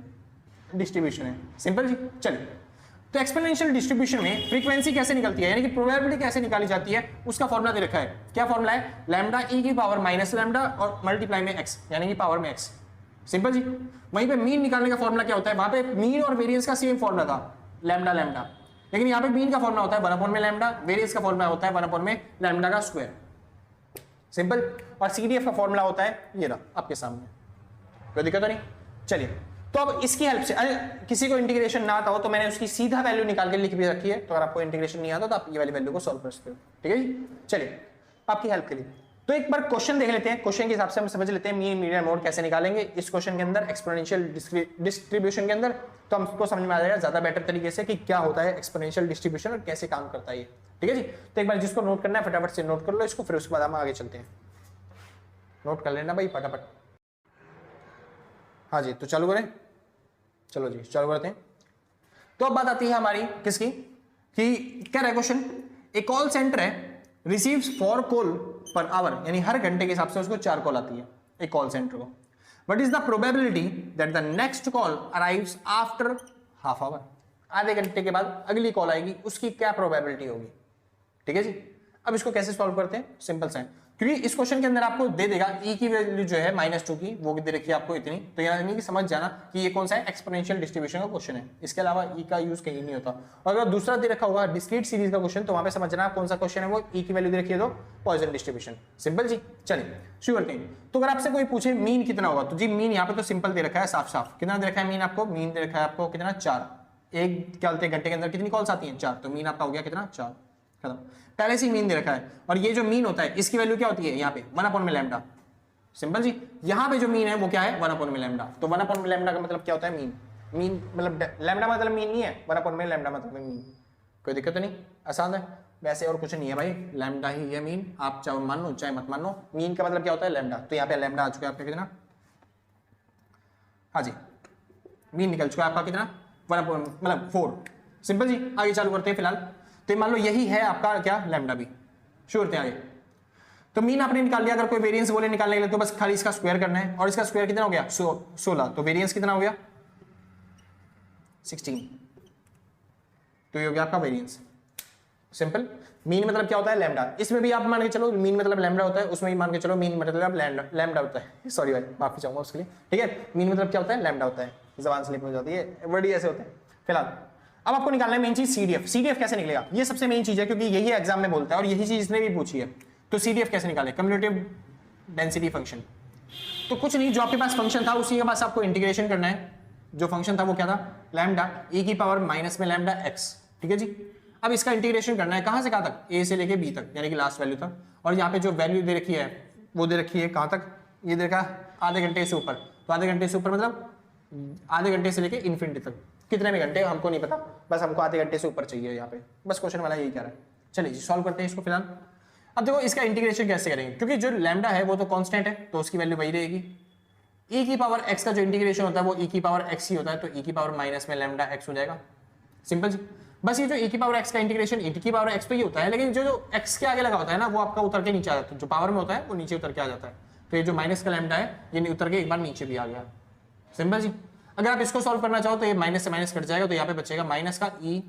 डिस्ट्रीब्यूशन है। सिंपल जी। चलिए, तो एक्सपोनेंशियल डिस्ट्रीब्यूशन में फ्रीक्वेंसी कैसे निकलती है, यानी कि प्रोबेबिलिटी कैसे निकाली जाती है, उसका फॉर्मूला दे रखा है। क्या फॉर्मूला है, लैम्डा ई की पावर माइनस लैम्डा और मल्टीप्लाई में एक्स, यानी कि पावर में एक्स। सिंपल जी। वहीं पे मीन निकालने का फॉर्मूला क्या होता है, वहां पे मीन और वेरिएंस का सेम फॉर्मूला था, लैम्डा लैम्डा, लेकिन यहाँ पे मीन का फॉर्मूला होता है 1 अपॉन में लैम्डा, वेरिएंस का फॉर्मूला होता है 1 अपॉन में लैम्डा का स्क्वायर। सिंपल। और सीडीएफ का फॉर्मूला होता है ये रहा आपके सामने, कोई दिक्कत तो नहीं। चलिए, तो अब इसकी हेल्प से, किसी को इंटीग्रेशन ना आता हो तो मैंने उसकी सीधा वैल्यू निकाल के लिख भी रखी है, तो अगर आपको इंटीग्रेशन नहीं आता तो आप ये वाली वैल्यू को सॉल्व कर सकते हो। ठीक है जी। चलिए, आपकी हेल्प के लिए तो एक बार क्वेश्चन देख लेते हैं, क्वेश्चन के हिसाब से हम समझ लेते हैं मीन मीडियन मोड कैसे निकालेंगे इस क्वेश्चन के अंदर, एक्सपोनेंशियल डिस्ट्रीब्यूशन के अंदर। तो हमको समझ में आ जाएगा ज्यादा बेटर तरीके से कि क्या होता है एक्सपोनेंशियल डिस्ट्रीब्यूशन और कैसे काम करता है ये। ठीक है जी। तो एक बार जिसको नोट करना है फटाफट से नोट कर लो इसको, फिर उसके बाद हम आगे चलते हैं। नोट कर लेना भाई फटाफट। हाँ जी, तो चालू करें। चलो जी, चालू करते हैं। तो अब बात आती है हमारी किसकी, कि क्या रहा क्वेश्चन, एक कॉल सेंटर है, रिसीव्स 4 कॉल पर आवर, यानी हर घंटे के हिसाब से उसको 4 कॉल आती है एक कॉल सेंटर को। What is the probability that the next call arrives after half hour, आधे घंटे के बाद अगली कॉल आएगी, उसकी क्या प्रोबेबिलिटी होगी। ठीक है जी। अब इसको कैसे सॉल्व करते हैं, सिंपल सा है, क्योंकि इस क्वेश्चन के अंदर आपको दे देगा ई की वैल्यू जो है -2 की, वो दे रखी है आपको इतनी, तो यानी कि समझ जाना कि ये कौन सा है, एक्सपोनेंशियल डिस्ट्रीब्यूशन का क्वेश्चन है। इसके अलावा ई का यूज कहीं नहीं होता। और अगर दूसरा दे रखा होगा डिस्क्रीट सीरीज का क्वेश्चन, तो वहां पे समझ जाना कौन सा क्वेश्चन है, वो ई की वैल्यू दे रखी है तो पॉइसन डिस्ट्रीब्यूशन। सिंपल जी। चलिए शुरू करते हैं। तो अगर आपसे कोई पूछे मीन कितना होगा, तो जी मीन यहाँ पे तो सिंपल दे रखा है, साफ साफ कितना दे रखा है मीन आपको, मीन दे रखा है आपको कितना, 4। एक क्या बोलते हैं घंटे के अंदर कितनी कॉल्स आती हैं, 4, तो मीन आपका हो गया कितना, 4, खत्म। पहले से मीन दे रखा है, और ये जो मीन होता है इसकी वैल्यू क्या होती है यहाँ पे 1 अपॉन में लैम्डा। सिंपल जी। यहाँ पे जो मीन है वो क्या है, 1 अपॉन में लैम्डा। तो 1 अपॉन में लैम्डा का मतलब क्या होता है, मीन। मीन मतलब लैम्डा मतलब मीन नहीं है, 1 अपॉन में लैम्डा मतलब मीन। कोई दिक्कत तो नहीं, आसान है वैसे, और कुछ नहीं है भाई, लैम्डा ही है मीन। आप चाहे मान लो चाहे मत मान लो, मीन का मतलब क्या होता है, लैम्डा। तो यहाँ पे लैम्डा आ चुका है आपका कितना, हाँ जी, मीन निकल चुका है आपका कितना, 1 अपॉन मतलब 4। सिंपल जी। आगे चालू करते हैं फिलहाल। तो मान लो यही है आपका क्या, लैम्डा भी। शुरू करते हैं आगे। तो मीन आपने निकाल लिया, अगर कोई वेरिएंस बोले निकालने के लिए तो बस खाली इसका स्क्वायर करना है, और इसका स्क्वायर कितना हो गया, 16। तो वेरिएंस कितना हो गया, 16। तो ये हो गया आपका वेरिएंस। सिंपल। मीन मतलब क्या होता है, लैम्डा। इसमें भी आप मान के चलो मीन मतलब लैम्डा होता है, उसमें भी मान के चलो मीन मतलब लैम्डा होता है। सॉरी भाई, माफी चाहूंगा उसके लिए। ठीक है, मीन मतलब क्या होता है, लैम्डा होता है। जबान स्लिप हो जाती है, वर्ड ऐसे होते हैं। फिलहाल अब आपको निकालना है मेन चीज सीडीएफ। सीडीएफ कैसे निकलेगा, ये सबसे मेन चीज है, क्योंकि यही एग्जाम में बोलता है और यही चीज इसने भी पूछी है। तो सीडीएफ कैसे निकाले, कम्युलेटिव डेंसिटी फंक्शन। तो कुछ नहीं, जो आपके पास फंक्शन था उसी के पास आपको इंटीग्रेशन करना है। जो फंक्शन था वो क्या था, लैम्डा ई की पावर माइनस में लैम्डा एक्स। ठीक है जी। अब इसका इंटीग्रेशन करना है कहां से कहां तक, ए से लेके बी तक, यानी कि लास्ट वैल्यू तक। और यहाँ पे जो वैल्यू दे रखी है वो दे रखी है कहां तक, ये दे रखा आधे घंटे से ऊपर। तो आधे घंटे से ऊपर मतलब आधे घंटे से लेके इन्फिनिटी तक, कितने में घंटे हमको नहीं पता, बस हमको आधे घंटे से ऊपर चाहिए यहाँ पे, बस क्वेश्चन वाला यही कह रहा है। चलिए जी सॉल्व करते हैं इसको फिलहाल। अब देखो इसका इंटीग्रेशन कैसे करेंगे, क्योंकि जो लैम्डा है वो तो कांस्टेंट है, तो उसकी वैल्यू वही रहेगी। e की पावर x का जो इंटीग्रेशन होता है वो e की पावर x ही होता है, तो e की पावर माइनस में लैम्डा x हो जाएगा। सिंपल जी। बस ये जो e की पावर x का इंटीग्रेशन e की पावर x पे ही होता है, लेकिन जो x के आगे लगा होता है ना वो आपका उतर के नीचे आ जाता है, जो पावर में होता है वो नीचे उतर के आ जाता है। तो ये जो माइनस का लैम्डा है ये उतर के एक बार नीचे भी आ गया। सिंपल जी। अगर आप इसको सॉल्व करना चाहो तो ये माइनस से माइनस कट जाएगा, तो यहाँ पे बचेगा माइनस का e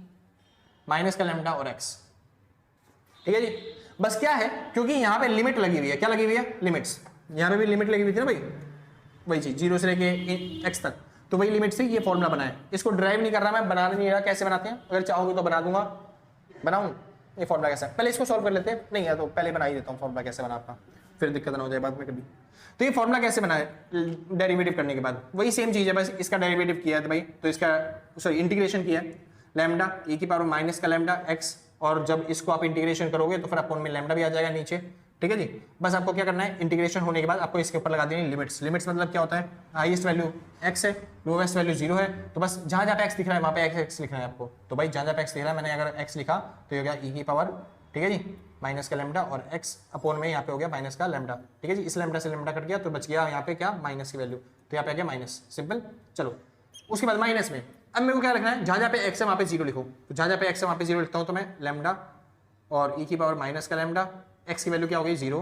माइनस का लैम्डा और x। ठीक है जी। बस क्या है, क्योंकि यहाँ पे लिमिट लगी हुई है, क्या लगी हुई है, लिमिट्स। यहाँ पे भी लिमिट लगी हुई थी ना भाई, वही चीज 0 से लेके x तक, तो वही लिमिट से ये फॉर्मूला बना है। इसको ड्राइव नहीं कर रहा मैं, बना नहीं रहा, कैसे बनाते हैं, अगर चाहोगे तो बना दूंगा, बनाऊं ये फॉर्मूला कैसा है, पहले इसको सॉल्व कर लेते हैं। नहीं है तो पहले बना ही देता हूँ फॉर्मूला कैसे बना आपका। फिर दिक्कत ना हो जाए बाद में कभी। तो ये फॉर्मूला कैसे बना है डेरिवेटिव करने के बाद, वही सेम चीज है, बस इसका डेरिवेटिव किया है तो भाई, तो इसका सॉरी इंटीग्रेशन किया है लैम्डा e की पावर माइनस का लैम्डा x, और जब इसको आप इंटीग्रेशन करोगे तो फिर अपोन में लैम्डा भी आ जाएगा नीचे, ठीक है जी। बस आपको क्या करना है, इंटीग्रेशन होने के बाद आपको इसके ऊपर लगा देनी लिमिट्स। लिमिट्स मतलब क्या होता है, हाईएस्ट वैल्यू x है, लोवेस्ट वैल्यू 0 है, तो बस जहां जहां पे x दिख रहा है वहां पे x लिखना है आपको। तो भाई जहां जहां पे x दिख रहा है, मैंने अगर x लिखा तो ये हो गया e की पावर, ठीक है जी, माइनस का लैम्डा, और x अपोन में यहाँ पे हो गया माइनस का लैम्डा, ठीक है जी। इस लैम्डा से लैम्डा कट गया तो बच गया यहाँ पे क्या, माइनस की वैल्यू, तो यहाँ पे आ गया माइनस, सिंपल। चलो उसके बाद माइनस में अब मेरे को क्या लिखना है, जहां जहां पे x है वहां पे 0 लिखो, तो जहां जहां पे x है वहां पे 0 लिखता हूं, तो मैं लैम्डा और e की पावर माइनस का लैम्डा, x की वैल्यू क्या हो गई 0,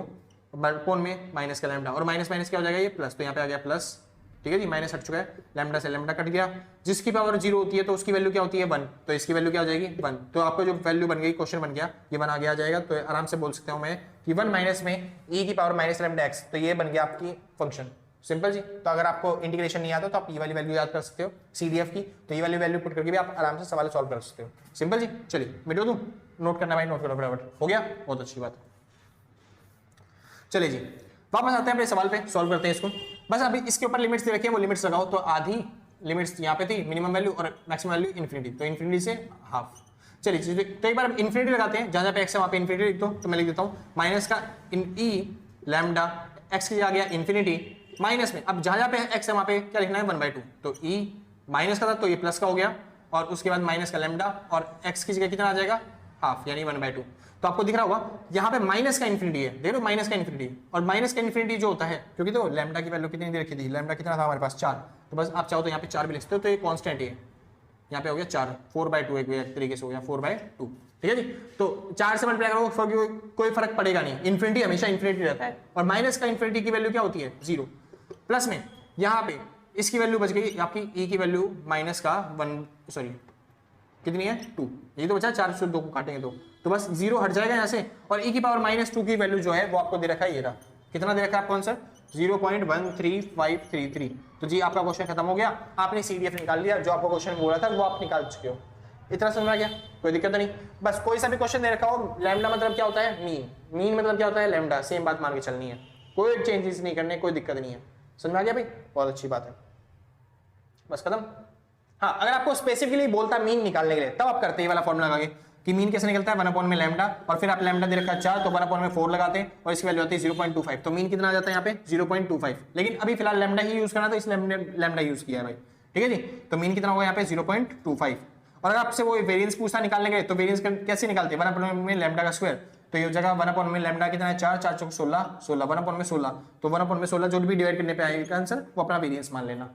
अपोन में माइनस का लैम्डा, और माइनस माइनस क्या हो जाएगा ये प्लस, तो यहाँ पे आ गया प्लस, ठीक है जी। माइनस हट चुका है, लैम्डा से लैम्डा कट गया, जिसकी पावर 0 होती है तो उसकी वैल्यू क्या होती है 1, तो इसकी वैल्यू क्या हो जाएगी 1, तो आपको जो वैल्यू बन गई, क्वेश्चन बन गया, ये 1 आगे आ जाएगा। तो आराम से बोल सकता हूं मैं कि 1 माइनस में e की पावर माइनस लैम्डा x, तो ये बन गया आपकी फंक्शन, सिंपल जी। तो अगर आपको इंटीग्रेशन नहीं आता तो आप ये वाली वैल्यू याद कर सकते हो CDF की, तो ये वाली वैल्यू पुट करके भी आप आराम से सवाल सॉल्व कर सकते हो, सिंपल जी। चलिए मिटो दूं, नोट करना भाई, नोट करो फटाफट, हो गया, बहुत अच्छी बात। चलिए जी वापस आते हैं अपने सवाल पे, सॉल्व करते हैं इसको। बस अभी इसके ऊपर लिमिट्स दे रखी है, वो लिमिट्स लगाओ। तो आधी लिमिट्स यहाँ पे थी, मिनिमम वैल्यू और मैक्सिमम वैल्यू इन्फिनिटी, तो इन्फिनिटी से हाफ। चलिए तो एक बार इन्फिनिटी लगाते हैं, जहाँ जहाँ पे एक्स है वहाँ पे इन्फिनिटी लिख दो, तो मैं लिख देता हूँ माइनस का ई लैम्डा एक्स की आ गया इन्फिनिटी माइनस में, अब जहाँ जहाँ पे एक्स है वहाँ पे क्या लिखना है 1/2, तो ई माइनस का था तो ये प्लस का हो गया, और उसके बाद माइनस का लैम्डा, और एक्स की जगह कितना आ जाएगा हाफ, यानी 1/2। तो आपको दिख रहा होगा यहाँ पे माइनस का इन्फिनिटी है, देखो माइनस का इन्फिनिटी, और माइनस का इन्फिनिटी जो होता है, क्योंकि देखो लैम्डा की वैल्यू कितनी दे रखी थी, लैम्डा कितना था हमारे पास 4, तो बस आप चाहो तो यहाँ पे 4 भी लिख सकते हो, तो ये कांस्टेंट है, यहाँ पे हो गया 4, 4/2 एक तरीके से हो गया 4/2, ठीक है जी। तो 4 से मल्टीप्लाई करो, कोई फर्क पड़ेगा नहीं, इन्फिनिटी हमेशा इन्फिनिटी रहता है, और माइनस का इन्फिनिटी की वैल्यू क्या होती है 0, प्लस में यहाँ पे इसकी वैल्यू बच गई आपकी e की वैल्यू माइनस का 1 सॉरी कितनी है 2, ये तो बचा 4 से 2 को काटेंगे तो बस 0 हट जाएगा यहाँ से, और e की पावर -2 की वैल्यू जो है वो आपको दे रखा है, ये रहा, कितना दे रखा है आपको आंसर 0.13533। तो जी आपका क्वेश्चन खत्म हो गया, आपने CDF निकाल लिया, जो आपको क्वेश्चन बोला था वो आप निकाल चुके हो। इतना समझ में आ गया, कोई दिक्कत नहीं। बस कोई सा भी क्वेश्चन दे रखा हो, लैम्डा मतलब क्या होता है मीन, मीन मतलब क्या होता है लैम्डा, सेम बात मान के चलनी है, कोई चेंजेस नहीं करने, कोई दिक्कत नहीं है। समझ में आ गया भाई, बहुत अच्छी बात है, बस खत्म। हाँ अगर आपको स्पेसिफिकली बोलता मीन निकालने के लिए, तब आप करते ये वाला फॉर्मूला लगा के कि मीन कैसे निकलता है 1 में लैम्डा, और फिर आप लैम्डा दे रखा 4 तो 1 में 4 लगाते हैं, और इसकी वैल्यू आती है 0.25, तो मीन कितना आ जाता है यहाँ पे 0.25। लेकिन अभी फिलहाल लैम्डा ही यूज करना, तो इस लैम्डा यूज किया है भाई, ठीक है जी। तो मीन कितना होगा यहाँ पे 0.25, और अगर आपसे वो वेरिएंस पूछता निकालने के लिए, तो वेरिएंस कैसे निकालते हैं 1 में लैम्डा का स्क्वायर, तो ये जगह 1 में लैम्डा कितना है 4 4 चौक 16 16 1 में 16, तो 1 में 16 जो भी डिवाइड करने पे आएगा आंसर वो अपना वेरिएंस मान लेना।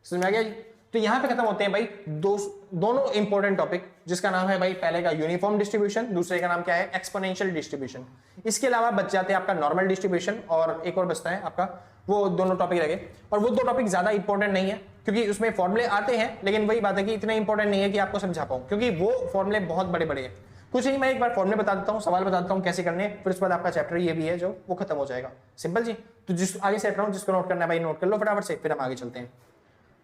समझ में आ गया जी। तो यहां पे खत्म होते हैं भाई दोनों इंपॉर्टेंट टॉपिक, जिसका नाम है भाई पहले का यूनिफॉर्म डिस्ट्रीब्यूशन, दूसरे का नाम क्या है एक्सपोनेंशियल डिस्ट्रीब्यूशन। इसके अलावा बच जाते हैं आपका नॉर्मल डिस्ट्रीब्यूशन, और एक और बचता है आपका, वो दोनों टॉपिक रह गए, और वो 2 टॉपिक ज्यादा इंपॉर्टेंट नहीं है, क्योंकि उसमें फॉर्मूले आते हैं, लेकिन वही बात है कि इतने इंपॉर्टेंट नहीं है कि आपको समझा पाऊं, क्योंकि वो फॉर्मूले बहुत बड़े बड़े हैं। कुछ नहीं, मैं एक बार फॉर्मूले बता देता हूँ, सवाल बता देता हूँ कैसे करने, फिर उसके बाद आपका चैप्टर ये भी है जो वो खत्म हो जाएगा, सिंपल जी। तो जिस आगे से हट रहा हूँ, जिसको नोट करना है भाई नोट कर लो फटाफट से, फिर हम आगे चलते हैं,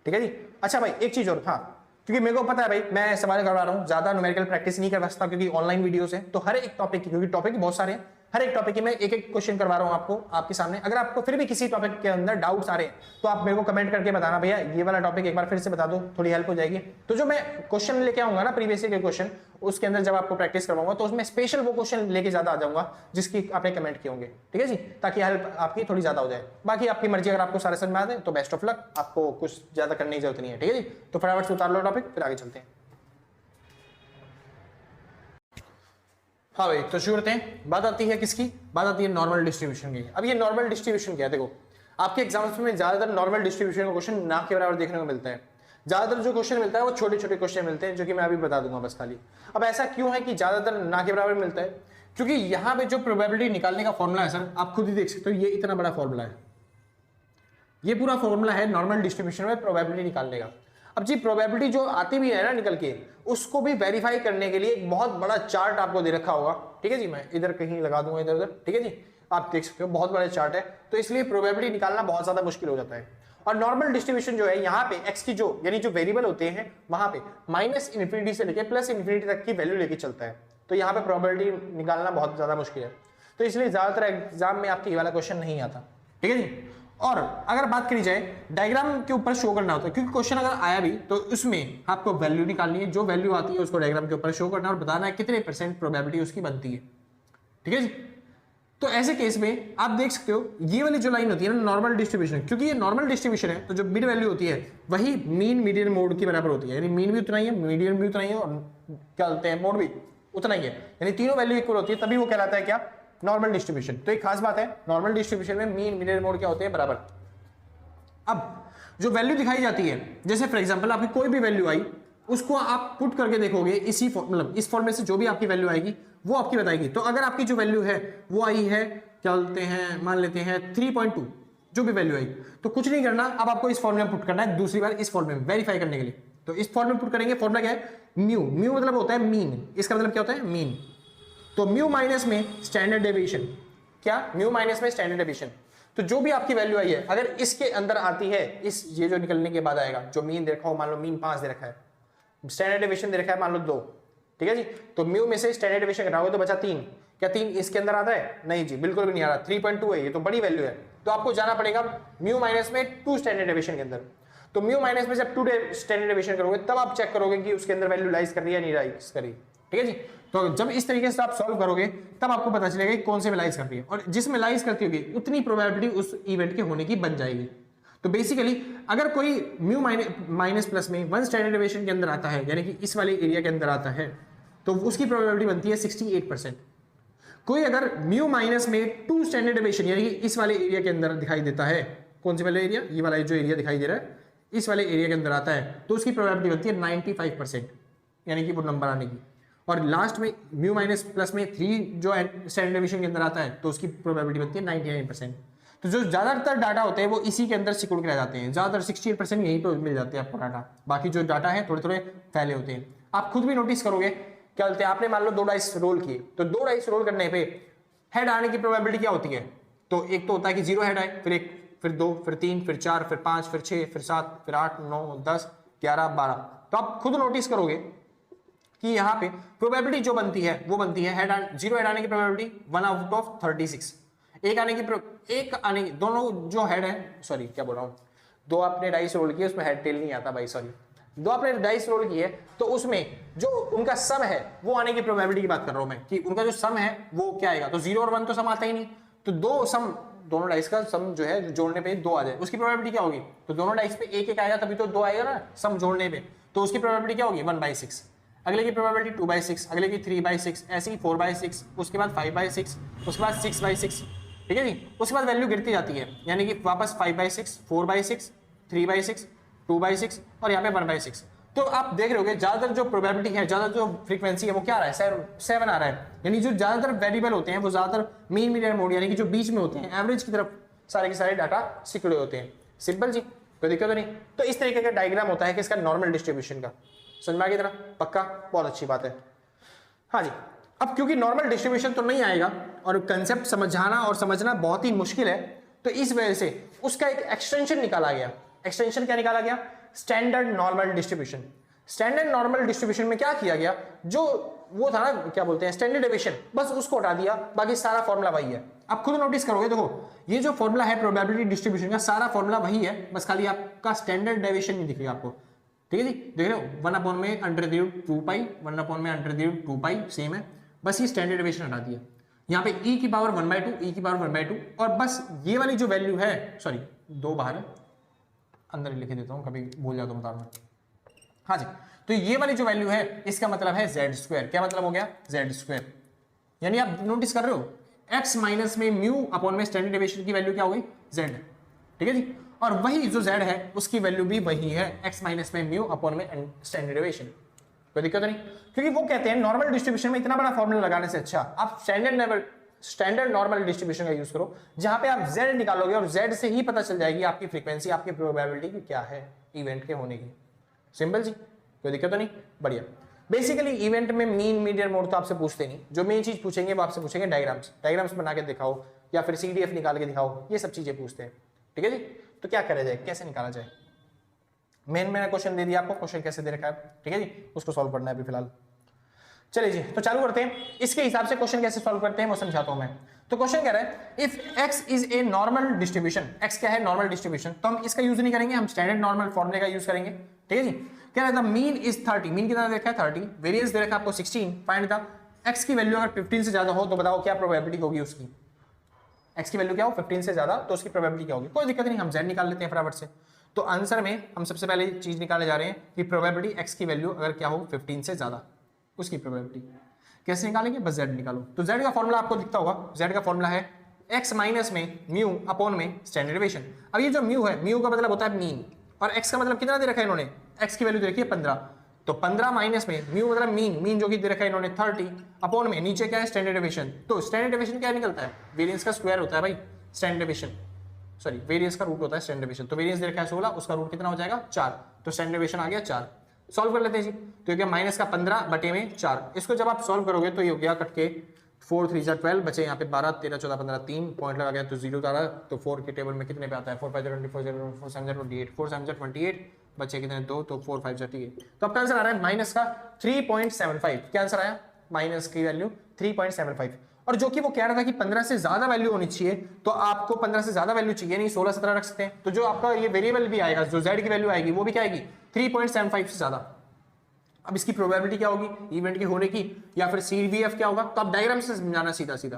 ठीक है जी। अच्छा भाई एक चीज और, हाँ क्योंकि मेरे को पता है भाई मैं सवाल करवा रहा हूँ, ज्यादा न्यूमेरिकल प्रैक्टिस नहीं करवा सकता क्योंकि ऑनलाइन वीडियोस है, तो हर एक टॉपिक की, क्योंकि टॉपिक बहुत सारे हैं, हर एक टॉपिक की मैं एक एक क्वेश्चन करवा रहा हूँ आपको आपके सामने। अगर आपको फिर भी किसी टॉपिक के अंदर डाउट्स आ रहे हैं तो आप मेरे को कमेंट करके बताना, भैया ये वाला टॉपिक एक बार फिर से बता दो, थोड़ी हेल्प हो जाएगी। तो जो मैं क्वेश्चन लेके आऊंगा ना प्रीवियस ईयर के क्वेश्चन, उसके अंदर जब आपको प्रैक्टिस करवाऊंगा तो उसमें स्पेशल वो क्वेश्चन लेके ज्यादा आ जाऊंगा जिसकी आपने कमेंट किए होंगे, ठीक है जी, ताकि हेल्प आपकी थोड़ी ज्यादा हो जाए। बाकी आपकी मर्जी, अगर आपको सारे समझ में आ जाए तो बेस्ट ऑफ लक, आपको कुछ ज्यादा करने की जरूरत नहीं है, ठीक है जी। तो फटाफट से उतार लो टॉपिक, फिर आगे चलते हैं। हाँ भाई तो शुरू करते हैं। बात आती है किसकी, बात आती है नॉर्मल डिस्ट्रीब्यूशन की। अब ये नॉर्मल डिस्ट्रीब्यूशन क्या है, देखो आपके एग्जाम्स में ज्यादातर नॉर्मल डिस्ट्रीब्यूशन का क्वेश्चन ना के बराबर देखने को मिलता है। ज्यादातर जो क्वेश्चन मिलता है वो छोटे छोटे क्वेश्चन मिलते हैं, जो कि मैं अभी बता दूंगा बस खाली। अब ऐसा क्यों है कि ज्यादातर ना के बराबर मिलता है, क्योंकि यहाँ पे जो प्रोबेबिलिटी निकालने का फॉर्मूला है सर, आप खुद ही देख सकते हो, ये इतना बड़ा फॉर्मूला है, ये पूरा फॉर्मूला है नॉर्मल डिस्ट्रीब्यूशन में प्रोबेबिलिटी निकालने का। अब जी प्रोबेबिलिटी जो आती भी है ना निकल के, उसको भी वेरीफाई करने के लिए एक बहुत बड़ा चार्ट आपको दे रखा होगा, ठीक है जी। मैं इधर कहीं लगा दूंगा, इधर उधर, ठीक है जी, आप देख सकते हो बहुत बड़ा चार्ट है, तो इसलिए प्रोबेबिलिटी निकालना बहुत ज्यादा मुश्किल हो जाता है। और नॉर्मल डिस्ट्रीब्यूशन जो है, यहाँ पे एक्स की जो यानी जो वेरिएबल होते हैं वहां पे -∞ से लेके +∞ तक की वैल्यू लेके चलता है, तो यहाँ पे प्रोबेबिलिटी निकालना बहुत ज्यादा मुश्किल है। तो इसलिए ज्यादातर एग्जाम में आपके ये वाला क्वेश्चन नहीं आता, ठीक है जी। और अगर बात करी जाए डायग्राम के ऊपर शो करना होता है, क्योंकि क्वेश्चन अगर आया भी तो उसमें आपको वैल्यू निकालनी है, जो वैल्यू आती है उसको डायग्राम के ऊपर शो करना और बताना है कितने % प्रोबेबिलिटी उसकी बनती है, ठीक है जी। तो ऐसे केस में आप देख सकते हो ये वाली जो लाइन होती है ना नॉर्मल डिस्ट्रीब्यूशन, क्योंकि ये नॉर्मल डिस्ट्रीब्यूशन है तो जो मिड वैल्यू होती है वही मीन मीडियन मोड की बराबर होती है, यानी मीन भी उतना ही है, मीडियन भी उतना ही है और क्या बोलते हैं मोड भी उतना ही है, यानी तीनों वैल्यू इक्वल होती है, तभी वो कहलाता है क्या, नॉर्मल डिस्ट्रीब्यूशन। तो एक खास बात है, नॉर्मल डिस्ट्रीब्यूशन में मीन मीडियन मोड क्या होते हैं, बराबर। अब जो वैल्यू दिखाई जाती है, जैसे फॉर एग्जांपल आपकी कोई भी वैल्यू आई, उसको आप पुट करके देखोगे इसी मतलब इस फॉर्म में से जो भी आपकी वैल्यू आएगी वो आपकी बताएगी। तो अगर आपकी जो वैल्यू है वो आई है, क्या बोलते हैं, मान लेते हैं 3.2, जो भी वैल्यू आई, तो कुछ नहीं करना, अब आपको इस फॉर्मूले में पुट करना है दूसरी बार इस फॉर्मूले में वेरीफाई करने के लिए। तो इस फॉर्मूले में पुट करेंगे, फॉर्मूला क्या है, म्यू, म्यू मतलब होता है मीन, इसका मतलब क्या होता है, मीन। तो म्यू माइनस में स्टैंडर्ड डेविएशन, क्या, म्यू माइनस में स्टैंडर्ड डेविएशन। तो जो भी आपकी वैल्यू आई है अगर इसके अंदर आती है, इस ये जो निकलने के बाद आएगा, जो मीन दे रखा हो, मान लो मीन 5 दे रखा है, स्टैंडर्ड डेविएशन दे रखा है मान लो 2, ठीक है जी। तो म्यू में से स्टैंडर्ड डेविएशन घटाओगे तो बचा 3, क्या 3 इसके अंदर आता है, नहीं जी बिल्कुल भी नहीं आ रहा, 3.2 है, ये तो बड़ी वैल्यू है। तो आपको जाना पड़ेगा म्यू माइनस में 2 स्टैंडर्ड डेविएशन के अंदर। तो म्यू माइनस में जब 2 स्टैंडर्ड डेविएशन करोगे तब आप चेक करोगे कि उसके अंदर वैल्यू लाइज कर रही है या नहीं लाइज कर रही, ठीक है जी। तो जब इस तरीके से आप सॉल्व करोगे तब आपको पता चलेगा कि कौन से में लाइज करती है, और जिसमें लाइज करती होगी उतनी प्रोबेबिलिटी उस इवेंट के होने की बन जाएगी। तो बेसिकली अगर कोई म्यू माइनस प्लस में 1 स्टैंडर्ड डेविएशन के अंदर आता है, यानी कि इस वाले एरिया के अंदर आता है, तो उसकी प्रोबेबिलिटी बनती है 68%। कोई अगर म्यू माइनस में 2 स्टैंडर्ड डेविएशन यानी कि इस वाले एरिया के अंदर दिखाई देता है, कौन से वाले एरिया, ये वाला जो एरिया दिखाई दे रहा है, इस वाले एरिया के अंदर आता है, तो उसकी प्रोबेबिलिटी बनती है 95%, यानी कि वो नंबर आने की। और लास्ट में म्यू माइनस प्लस में 3 जो स्टैंडर्ड डेविएशन के अंदर आता है, तो उसकी प्रोबेबिलिटी बनती है 99%। तो जो ज्यादातर डाटा होते हैं वो इसी के अंदर सिकुड़ के रह जाते हैं, ज्यादातर 68% यहीं पर मिल जाते हैं आपको डाटा, बाकी जो डाटा है थोड़े थोड़े फैले होते हैं। आप खुद भी नोटिस करोगे, क्या बोलते हैं, आपने मान लो 2 डाइस रोल किए, तो 2 डाइस रोल करने पे हेड आने की प्रोबेबिलिटी क्या होती है, तो एक तो होता है कि 0 हेड आए, फिर 1, फिर 2, फिर 3, फिर 4, फिर 5, फिर 6, फिर 7, फिर 8, 9, 10, 11, 12। तो आप खुद नोटिस करोगे कि यहाँ पे प्रोबेबिलिटी जो बनती है वो बनती है हेड 0 हेड आने की प्रोबेबिलिटी 1 आउट ऑफ 36, एक आने की दोनों जो हेड है, सॉरी क्या बोल रहा हूँ, 2 आपने डाइस रोल किए उसमें हेड टेल नहीं आता भाई, सॉरी, 2 आपने डाइस रोल किए तो उसमें जो उनका सम है वो आने की प्रोबेबिलिटी की बात कर रहा हूं मैं, कि उनका जो सम है वो क्या आएगा, तो 0 और 1 तो सम आता ही नहीं, तो 2 सम, दोनों डाइस का सम जो है जोड़ने पे 2 आ जाए, उसकी प्रोबेबिलिटी क्या होगी, तो दोनों डाइस पे 1 1 आएगा तभी तो 2 आएगा ना सम जोड़ने पे, तो उसकी प्रोबेबिलिटी क्या होगी 1/6, अगले की प्रोबेबिलिटी 2/6, अगले की 3/6, ऐसे ही 4/6, उसके बाद 5/6, उसके बाद 6/6, ठीक है जी। उसके बाद वैल्यू गिरती जाती है, यानी कि वापस 5/6, 4/6, 3/6, 2/6 और यहाँ पे 1/6। तो आप देख रहे होगे ज्यादातर जो प्रोबेबिलिटी है, ज्यादातर जो फ्रीक्वेंसी है वो क्या आ रहा है, 7 आ रहा है, यानी जो ज्यादातर वेरिएबल होते हैं वो ज्यादातर मीन मीडियन मोड यानी कि जो बीच में होते हैं, एवरेज की तरफ सारे के सारे डाटा सिकुड़े होते हैं। सिंपल जी, कोई दिक्कत तो नहीं। तो इस तरीके का डायग्राम होता है कि इसका नॉर्मल डिस्ट्रीब्यूशन का, समझ में आ गई तरह, पक्का, बहुत अच्छी बात है। हाँ जी, अब क्योंकि नॉर्मल डिस्ट्रीब्यूशन तो नहीं आएगा और कंसेप्ट समझाना और समझना बहुत ही मुश्किल है, तो इस वजह से उसका एक एक्सटेंशन निकाला गया। एक्सटेंशन क्या निकाला गया, standard normal distribution. Standard normal distribution में क्या किया गया, जो वो था ना क्या बोलते हैं स्टैंडर्ड डेविएशन, बस उसको हटा दिया, बाकी सारा फॉर्मूला वही है। आप खुद नोटिस करोगे, देखो ये जो फॉर्मूला है प्रोबेबिलिटी डिस्ट्रीब्यूशन का, सारा फॉर्मूला वही है, बस खाली आपका स्टैंडर्ड डेविएशन नहीं दिखेगा आपको, ठीक है जी। देख रहे हो 1/2π 1/2π सेम है, बस ये स्टैंडर्ड डेविएशन हटा दिया। यहाँ पे e की पावर 1/2, e की पावर 1/2, और बस ये वाली जो वैल्यू है, सॉरी 2 बाहर है, अंदर लिख देता हूँ, कभी भूल जाता हूँ बताना। हाँ जी, तो ये वाली जो वैल्यू है इसका मतलब है z²। क्या मतलब हो गया, z², यानी आप नोटिस कर रहे हो x माइनस में म्यू अपॉन में स्टैंडर्ड डेविएशन की वैल्यू क्या हो गई, z, ठीक है जी। और वही जो z है उसकी वैल्यू भी वही है, x माइनस में म्यू अपॉन में स्टैंडर्ड डेविएशन। कोई दिक्कत नहीं, क्योंकि वो कहते हैं नॉर्मल डिस्ट्रीब्यूशन में इतना बड़ा फॉर्मूला लगाने से अच्छा आप स्टैंडर्ड नॉर्मल डिस्ट्रीब्यूशन का यूज करो, जहां पे आप z निकालोगे और z से ही पता चल जाएगी आपकी फ्रीक्वेंसी, आपकी प्रोबेबिलिटी क्या है इवेंट के होने की। सिंपल जी, कोई दिक्कत तो नहीं, बढ़िया। बेसिकली इवेंट में मीन मीडियन मोड तो आपसे पूछते नहीं, जो मेन चीज पूछेंगे वो आपसे पूछेंगे डायग्राम्स बना के दिखाओ या फिर CDF निकाल के दिखाओ, ये सब चीजें पूछते हैं, ठीक है जी। तो क्या करा जाए, कैसे निकाला जाए, मैंने क्वेश्चन दे दिया आपको, क्वेश्चन कैसे दे रखा है, ठीक है जी, उसको सॉल्व करना है अभी फिलहाल। चलिए जी, तो चालू करते हैं। इसके हिसाब से क्वेश्चन कैसे सॉल्व करते हैं वो समझाता हूं मैं। तो क्वेश्चन कह रहा है if x is a normal distribution, x क्या है नॉर्मल डिस्ट्रीब्यूशन, तो हम इसका यूज नहीं करेंगे, हम स्टैंडर्ड नॉर्मल फॉर्मूले का यूज करेंगे, ठीक है जी। कह रहा था मीन इज 30, मीन कितना देखा है 30, वेरिएंस दे रखा है आपको 16, फाइंड द x की वैल्यू अगर 15 से ज्यादा हो तो बताओ क्या प्रोबेबिलिटी होगी उसकी, x की वैल्यू क्या हो 15 से ज्यादा तो उसकी प्रोबेबिलिटी क्या होगी। कोई दिक्कत नहीं, हम z निकाल लेते हैं फटाफट से। तो आंसर में हम सबसे पहले चीज निकालने जा रहे हैं कि प्रोबेबिलिटी x की वैल्यू अगर क्या हो 15 से ज्यादा, उसकी प्रोबेबिलिटी कैसे निकालेंगे, बस z निकालो। तो z का फॉर्मूला आपको दिखता होगा, z का फॉर्मूला है x माइनस में म्यू अपॉन में स्टैंडर्ड डेविएशन। अब ये जो म्यू है, म्यू का मतलब होता है मीन, और x का मतलब कितना दे रखा है इन्होंने, x की वैल्यू दे रखी है 15, तो 15 माइनस में म्यू मतलब मीन, मीन जो कि दे रखा है इन्होंने 30 अपॉन में नीचे क्या है स्टैंडर्ड डेविएशन। तो स्टैंडर्ड डेविएशन क्या निकलता है, वेरिएंस का स्क्वायर होता है भाई स्टैंडर्ड डेविएशन, सॉरी वेरिएंस का रूट होता है स्टैंडर्ड डेविएशन। तो वेरिएंस दे रखा है 16, उसका रूट कितना हो जाएगा 4, तो स्टैंडर्ड डेविएशन आ गया 4। सॉल्व कर लेते हैं जी। तो क्या माइनस का 15 बटे में 4, इसको जब आप सॉल्व करोगे तो ये हो गया कट के 4 3 12 बचे यहाँ पे 12 13 14 15 3 पॉइंट लगा गया तो 0 उतारा, तो 4 के टेबल में कितने पे आता है 4 5 24 0 4 7 28 4 7 28 बचे कितने 2, तो 4 5 38। तो आपका आंसर आ रहा है माइनस का 3.75। क्या आंसर आया, माइनस की वैल्यू 3.75। और जो कि वो कह रहा था कि 15 से ज्यादा वैल्यू होनी चाहिए, तो आपको 15 से ज्यादा वैल्यू चाहिए नहीं, 16 17 रख सकते हैं। तो जो आपका ये वेरिएबल भी आएगा, जो z की वैल्यू आएगी वो भी क्या आएगी 3.75 से ज्यादा। अब इसकी प्रोबेबिलिटी क्या होगी इवेंट के होने की, या फिर CVF क्या होगा, तो आप डायग्राम से समझाना सीधा सीधा।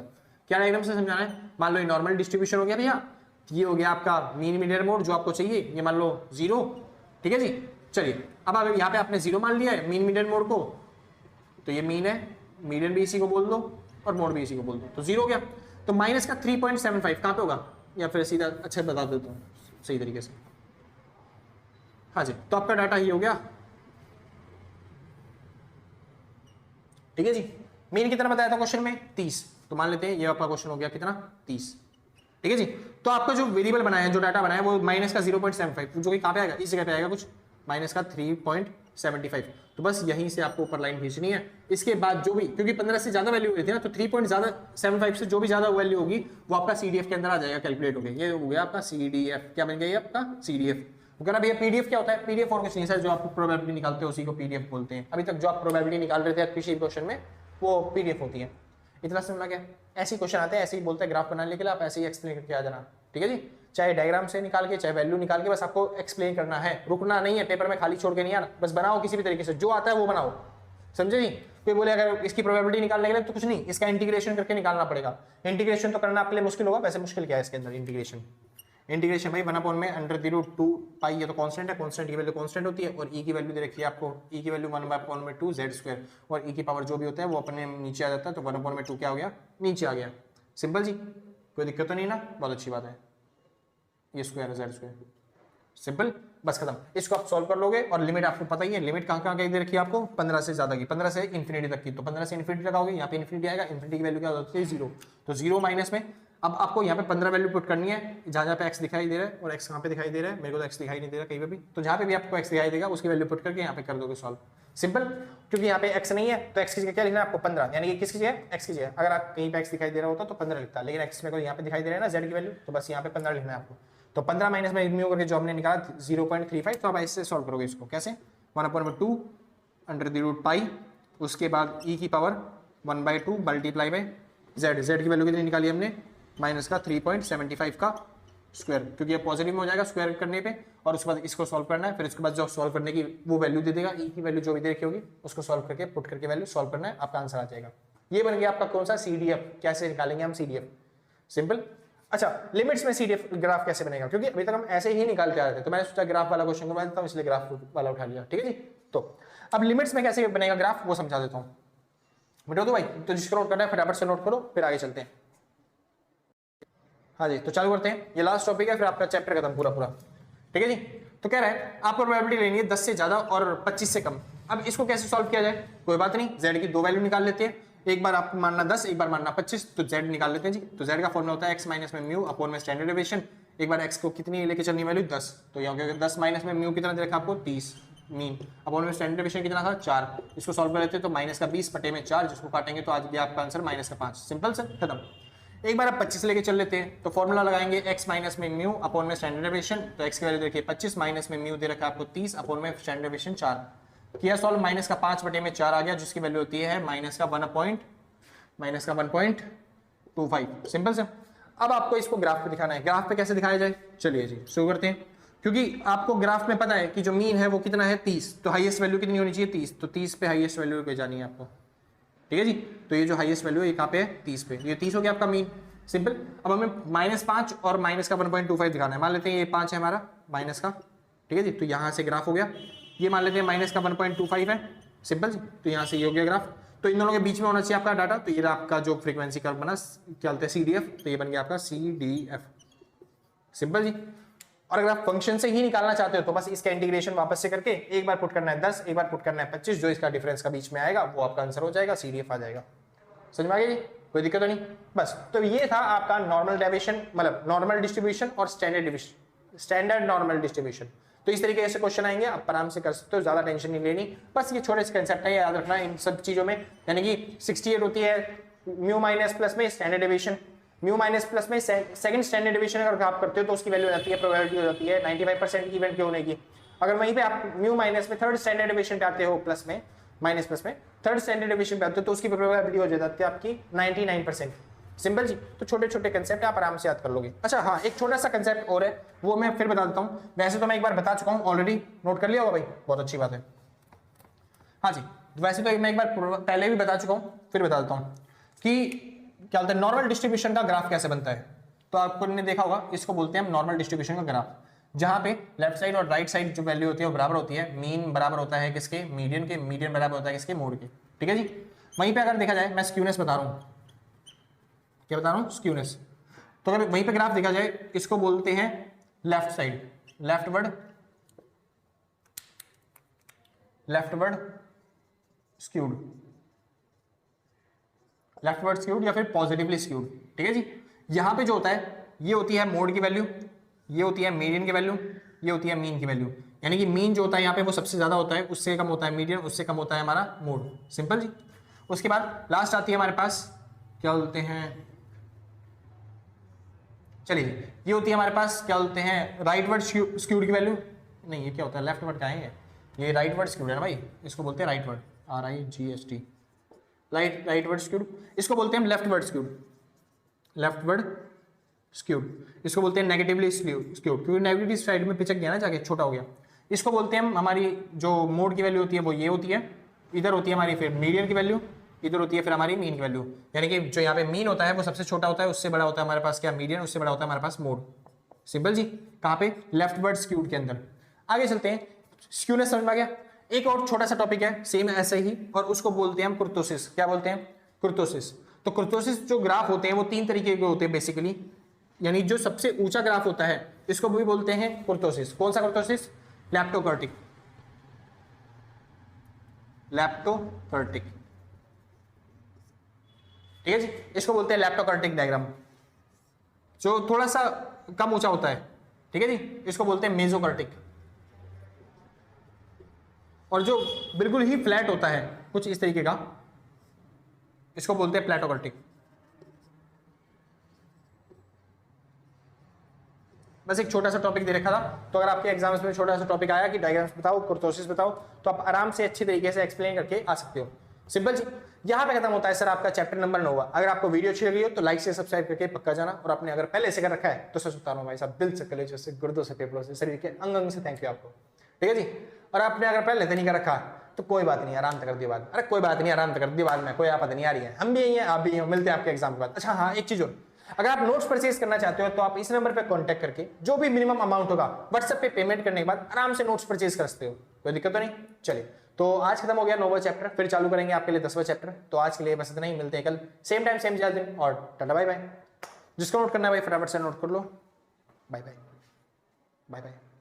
क्या डायग्राम से समझाना है, मान लो ये नॉर्मल डिस्ट्रीब्यूशन हो गया भैया, ये हो गया आपका मीन मीडियन मोड जो आपको चाहिए, ये मान लो 0, ठीक है जी। चलिए अब आप यहाँ पे आपने 0 मान लिया है मीन मीडियन मोड को, तो ये मीन है, मीडियन भी इसी को बोल दो और मोड भी इसी को बोल दो, तो 0 हो गया। तो माइनस का 3.75 कहाँ पे होगा, या फिर सीधा अच्छा बता देता हूँ सही तरीके से। हाँ जी, तो आपका डाटा ये हो गया, ठीक है जी। मीन कितना बताया था क्वेश्चन में 30, तो मान लेते हैं ये आपका क्वेश्चन हो गया कितना 30, ठीक है जी। तो आपका जो वेरिएबल बनाया है, जो डाटा बनाया है वो माइनस का 0.75, जो कि कहाँ पे आएगा, इस जगह पे आएगा कुछ माइनस का 3.75। तो बस यहीं से आपको ऊपर लाइन खींचनी है। इसके बाद जो भी, क्योंकि 15 से ज्यादा वैल्यू हुई थी ना, तो 3.75 से जो भी ज्यादा वैल्यू होगी वो आपका CDF के अंदर आ जाएगा, कैलकुलेट हो गया। ये हो गया आपका CDF, क्या बन गया ये आपका CDF। वो कह रहा भैया PDF क्या होता है, PDF और कुछ नहीं सर, जो आप प्रोबेबिलिटी निकालते हो उसी को PDF बोलते हैं। अभी तक जो आप प्रोबेबिलिटी निकाल रहे थे किसी क्वेश्चन में वो PDF होती है। इतना समझना क्या, ऐसे ही क्वेश्चन आते हैं, ऐसे ही बोलते हैं ग्राफ बनाने के लिए, आप ऐसे ही एक्सप्लेन करके आ जाना, ठीक है जी। चाहे डायग्राम से निकाल के चाहे वैल्यू निकाल के, बस आपको एक्सप्लेन करना है, रुकना नहीं है, पेपर में खाली छोड़ के नहीं आना, बस बनाओ किसी भी तरीके से, जो आता है वो बनाओ, समझे जी। कोई बोले अगर इसकी प्रोबेबिलिटी निकालने के लिए, तो कुछ नहीं, इसका इंटीग्रेशन करके निकालना पड़ेगा। इंटीग्रेशन तो करना आपके लिए मुश्किल होगा, वैसे मुश्किल क्या है इसके अंदर इंटीग्रेशन भाई 1 में अंडर द रूट 2 पाई, ये तो कांस्टेंट है, कांस्टेंट की वैल्यू कांस्टेंट होती है, और e की वैल्यू दे रखी है आपको, e की वैल्यू 1/2 z², और e की पावर जो भी होता है वो अपने नीचे आ जाता है, तो 1/2 क्या हो गया नीचे आ गया। सिंपल जी, कोई दिक्कत तो नहीं ना, बहुत अच्छी बात है। ये स्क्वायर है z², सिंपल, बस खत्म। इसको आप सॉल्व कर लोगे, और लिमिट आपको पता ही है, लिमिट कहाँ कहाँ दे रखी है आपको 15 से ज्यादा की, 15 से इन्फिनिटी तक की, तो 15 से इन्फिनिटी लगाओगे, यहाँ पे इन्फिनिटी आएगा, इन्फिनिटी की वैल्यू क्या होती है 0, तो 0 माइनस में अब आपको यहाँ पे 15 वैल्यू पुट करनी है, जहाँ पे x दिखाई दे रहा है, और x कहाँ पे दिखाई दे रहा है, मेरे को तो x दिखाई नहीं दे रहा कहीं पे भी, तो जहाँ पे भी आपको x दिखाई देगा उसकी वैल्यू पुट करके यहाँ पे कर दोगे सॉल्व, सिंपल। क्योंकि यहाँ पे x नहीं है तो x की जगह क्या लिखना है आपको 15, यानी कि किसकी जगह x की जगह, अगर आप कहीं पे x दिखाई दे रहा होता तो 15 लिखता, लेकिन x मेरे को यहाँ पे दिखाई दे रहा है ना z की वैल्यू, तो बस यहाँ पे 15 लिखना है आपको। तो 15 माइनस में म्यू करके जो हमने निकाला 0.35, तो आप ऐसे सॉल्व करोगे इसको, कैसे 1/2 अंडर द रूट पाई, उसके बाद e की पावर 1/2 मल्टीप्लाई बाय z की वैल्यू कितनी निकाली हमने माइनस का 3.75 का स्क्वायर, क्योंकि ये पॉजिटिव में हो जाएगा स्क्वायर करने पे, और उसके बाद इसको सॉल्व करना है, फिर इसके बाद जो सॉल्व करने की वो वैल्यू दे देगा, ई की वैल्यू जो भी दे रखी होगी उसको सॉल्व करके पुट करके वैल्यू सॉल्व करना है, आपका आंसर आ जाएगा। ये बन गया आपका कौन सा CDF। कैसे निकालेंगे हम CDF, सिंपल। अच्छा, लिमिट्स में CDF ग्राफ कैसे बनेगा, क्योंकि अभी तक हम ऐसे ही निकालते आ रहे थे, तो मैंने सोचा ग्राफ वाला क्वेश्चन करवा देता हूँ, इसलिए ग्राफ वाला उठा लिया, ठीक है जी। तो अब लिमिट्स में कैसे बनेगा ग्राफ वो समझा देता हूँ, बेटा तो भाई, तो जिसको नोट करना है फटाफट से नोट करो, फिर आगे चलते हैं। हाँ जी, तो चालू करते हैं, ये लास्ट टॉपिक है, फिर आपका चैप्टर खत्म पूरा, ठीक है जी। तो कह रहा है आपको प्रोबेबिलिटी लेनी है 10 से ज्यादा और 25 से कम। अब इसको कैसे सॉल्व किया जाए, कोई बात नहीं, z की 2 वैल्यू निकाल लेते हैं, एक बार आपको मानना 10, एक बार मानना 25, तो z निकाल लेते हैं जी। तो z का फॉर्मूला होता है x माइनस में म्यू अपॉन में स्टैंडर्ड डेविएशन। एक बार x को कितनी लेके चलनी वैल्यू 10, तो यहाँ हो गया 10 माइनस में म्यू कितना दे रखा आपको 30 मीन अपॉन में स्टैंडर्ड डेविएशन कितना था 4, इसको सॉल्व कर लेते हैं तो माइनस का 20 बटे में 4, जिसको काटेंगे तो आज भी आपका आंसर माइनस का 5, सिंपल सर, खत्म। एक बार आप 25 लेके चल लेते हैं, तो फॉर्मूला लगाएंगे x माइनस में म्यू अपॉन में स्टैंडर्ड डेविएशन, तो x की वैल्यू देखिए 25 माइनस में म्यू दे रखा है आपको 30 अपॉन में स्टैंडर्ड डेविएशन 4, किया सॉल्व, माइनस का 5 बटे में 4 आ गया, जिसकी वैल्यू होती है माइनस का 1 1.25 सिंपल से। अब आपको इसको ग्राफ पे दिखाना है, ग्राफ पे कैसे दिखाया जाए, चलिए जी शुरू करते हैं। क्योंकि आपको ग्राफ में पता है कि जो मीन है वो कितना है 30, तो हाईएस्ट वैल्यू कितनी होनी चाहिए 30, तो 30 पे हाईएस्ट वैल्यू पे जानी है आपको, ठीक है जी। तो ये जो हाईएस्ट वैल्यू है ये कहाँ पे है 30 पे, ये 30 हो गया आपका मीन, सिंपल। अब हमें -5 और माइनस का 1.25 दिखाना है, मान लेते हैं ये 5 है हमारा माइनस का, ठीक है जी। तो यहाँ से ग्राफ हो गया, ये मान लेते हैं माइनस का 1.25 है, सिंपल जी। तो यहाँ से ये हो गया ग्राफ, तो इन दोनों के बीच में होना चाहिए आपका डाटा, तो ये आपका जो फ्रीक्वेंसी कर्व बना क्या बोलते हैं CDF, तो ये बन गया आपका CDF, सिंपल जी। और अगर आप फंक्शन से ही निकालना चाहते हो तो बस इसका इंटीग्रेशन वापस से करके एक बार पुट करना है 10, एक बार पुट करना है 25, जो इसका डिफरेंस का बीच में आएगा वो आपका आंसर हो जाएगा, CDF आ जाएगा। समझ में आ गया जी, कोई दिक्कत तो नहीं। बस तो ये था आपका नॉर्मल डेविएशन, मतलब नॉर्मल डिस्ट्रीब्यूशन और स्टैंडर्ड नॉर्मल डिस्ट्रीब्यूशन। तो इस तरीके से क्वेश्चन आएंगे, आप आराम से कर सकते हो, ज्यादा टेंशन नहीं लेनी। बस ये छोटे से कंसेप्ट है, याद रखना इन सब चीजों में। यानी कि 68 होती है म्यू माइनस प्लस में standard deviation, mu minus plus में सेकंड स्टैंडर्ड डेविएशन अगर आप करते हो तो उसकी वैल्यू हो जाती है, प्रोबेबिलिटी हो जाती है 95% की इवेंट के होने की। अगर वहीं पे आप म्यू माइनस में थर्ड स्टैंडर्ड डेविएशन पे आते हो, प्लस में माइनस प्लस में थर्ड स्टैंडर्ड डेविएशन पे आते हो तो उसकी प्रोबेबिलिटी हो जाती है आपकी 99%, सिंपल जी। तो छोटे छोटे कंसेप्ट आप आराम से याद कर लोगे। अच्छा हाँ, एक छोटा सा कंसेप्ट और है, वो मैं फिर बता देता हूँ। वैसे तो मैं एक बार बता चुका हूँ ऑलरेडी, नोट कर लिया होगा भाई, बहुत अच्छी बात है। हाँ जी, वैसे तो मैं एक बार पहले भी बता चुका हूँ, फिर बता देता हूँ कि क्या बोलते हैं नॉर्मल डिस्ट्रीब्यूशन का ग्राफ कैसे बनता है। तो आपको ने देखा होगा, इसको बोलते हैं हम नॉर्मल डिस्ट्रीब्यूशन का ग्राफ, जहां पे लेफ्ट साइड और राइट साइड जो वैल्यू होती है वो बराबर होती है। मीन बराबर होता है किसके, मीडियन के, मीडियन बराबर होता है किसके, मोड के, ठीक है जी। वहीं पे अगर देखा जाए, मैं स्क्यूनेस बता रहा हूँ, क्या बता रहा हूँ, स्क्यूनेस। तो अगर वहीं पे ग्राफ देखा जाए, इसको बोलते हैं left side, leftward skewed, leftward skewed या फिर पॉजिटिवली स्क्यूड, ठीक है जी। यहां पे जो होता है, ये होती है मोड की वैल्यू, ये होती है मीडियन की वैल्यू, ये होती है मीन की वैल्यू। यानी कि मीन जो होता है यहाँ पे वो सबसे ज्यादा होता है, उससे कम होता है मीडियन, उससे कम होता है हमारा मोड, सिंपल जी। उसके बाद लास्ट आती है हमारे पास, क्या बोलते हैं, चलिए ये होती है हमारे पास, क्या बोलते हैं, राइटवर्ड स्क्यूड की वैल्यू। नहीं, ये क्या होता है, लेफ्टवर्ड का है ये राइटवर्ड स्क्यूड है ना भाई, इसको बोलते हैं राइटवर्ड, RIGST, राइटवर्ड स्क्यूड। इसको बोलते हैं लेफ्टवर्ड स्क्यूड, इसको बोलते हैं नेगेटिवली स्क्यूड, क्योंकि नेगेटिव साइड में पिचक गया ना जाके, छोटा हो गया। इसको बोलते हैं हमारी जो मोड की वैल्यू होती है वो ये होती है, इधर होती है हमारी फिर मीडियन की वैल्यू, इधर होती है फिर हमारी मीन की वैल्यू। यानी कि जो यहाँ पे मीन होता है वो सबसे छोटा होता है, उससे बड़ा होता है हमारे पास क्या, मीडियन, उससे बड़ा होता है हमारे पास मोड, सिंपल जी। कहाँ पे, लेफ्टवर्ड स्क्यूड के अंदर। आगे चलते हैं, स्क्यूनेस समझ में आ गया। एक और छोटा सा टॉपिक है सेम ऐसे ही, और उसको बोलते हैं हम कुर्तोसिस। क्या बोलते हैं, कुर्तोसिस। तो कुर्तोसिस जो ग्राफ होते हैं वो 3 तरीके के होते हैं बेसिकली, यानी जो सबसे ऊंचा ग्राफ होता है इसको भी बोलते हैं कुर्तोसिस। कौन सा कुर्तोसिस, लैप्टोकर्टिक, ठीक है जी, इसको बोलते हैं लैप्टोकर्टिक डायग्राम। जो थोड़ा सा कम ऊंचा होता है, ठीक है जी, इसको बोलते हैं मेसोकर्टिक। और जो बिल्कुल ही फ्लैट होता है कुछ इस तरीके का, इसको बोलते हैं प्लेटोकर्टिक। बस एक छोटा सा टॉपिक दे रखा था, तो अगर आपके एग्जाम्स में छोटा सा टॉपिक आया कि डायग्राम्स बताओ, कुर्तोसिस बताओ, तो आप आराम से अच्छी तरीके से एक्सप्लेन करके आ सकते हो, सिंपल जी। यहाँ पे खत्म होता है सर आपका चैप्टर नंबर 9। अगर आपको वीडियो अच्छी लगी हो तो लाइक से सब्सक्राइब करके पक्का जाना, और आपने अगर पहले से कर रखा है तो सच बता रहा हूँ भाई साहब, दिल से, कलेजों से, गुर्दों से, फेफड़ों से, शरीर के अंग अंग से थैंक यू आपको, ठीक है जी। और आपने अगर पहले से नहीं कर रखा तो कोई बात नहीं, आराम से कर दिया बाद, अरे कोई बात नहीं, आराम से कर दिया बाद में, कोई आपत्ति नहीं आ रही है, हम भी यही हैं, आप भी हैं, मिलते हैं आपके एग्जाम के बाद। अच्छा हाँ, एक चीज और, अगर आप नोट्स परचेज करना चाहते हो तो आप इस नंबर पे कांटेक्ट करके जो भी मिनिमम अमाउंट होगा व्हाट्सएप पे पेमेंट करने के बाद आराम से नोट्स परचेज कर सकते हो, कोई दिक्कत तो नहीं। चलिए, तो आज खत्म हो गया 9वां चैप्टर, फिर चालू करेंगे आपके लिए 10वां चैप्टर। तो आज के लिए बस इतना ही, मिलते हैं कल सेम टाइम सेम दिन, और टाटा बाय बाय। जिसको नोट करना है भाई फटाफट से नोट कर लो। Bye bye, bye bye.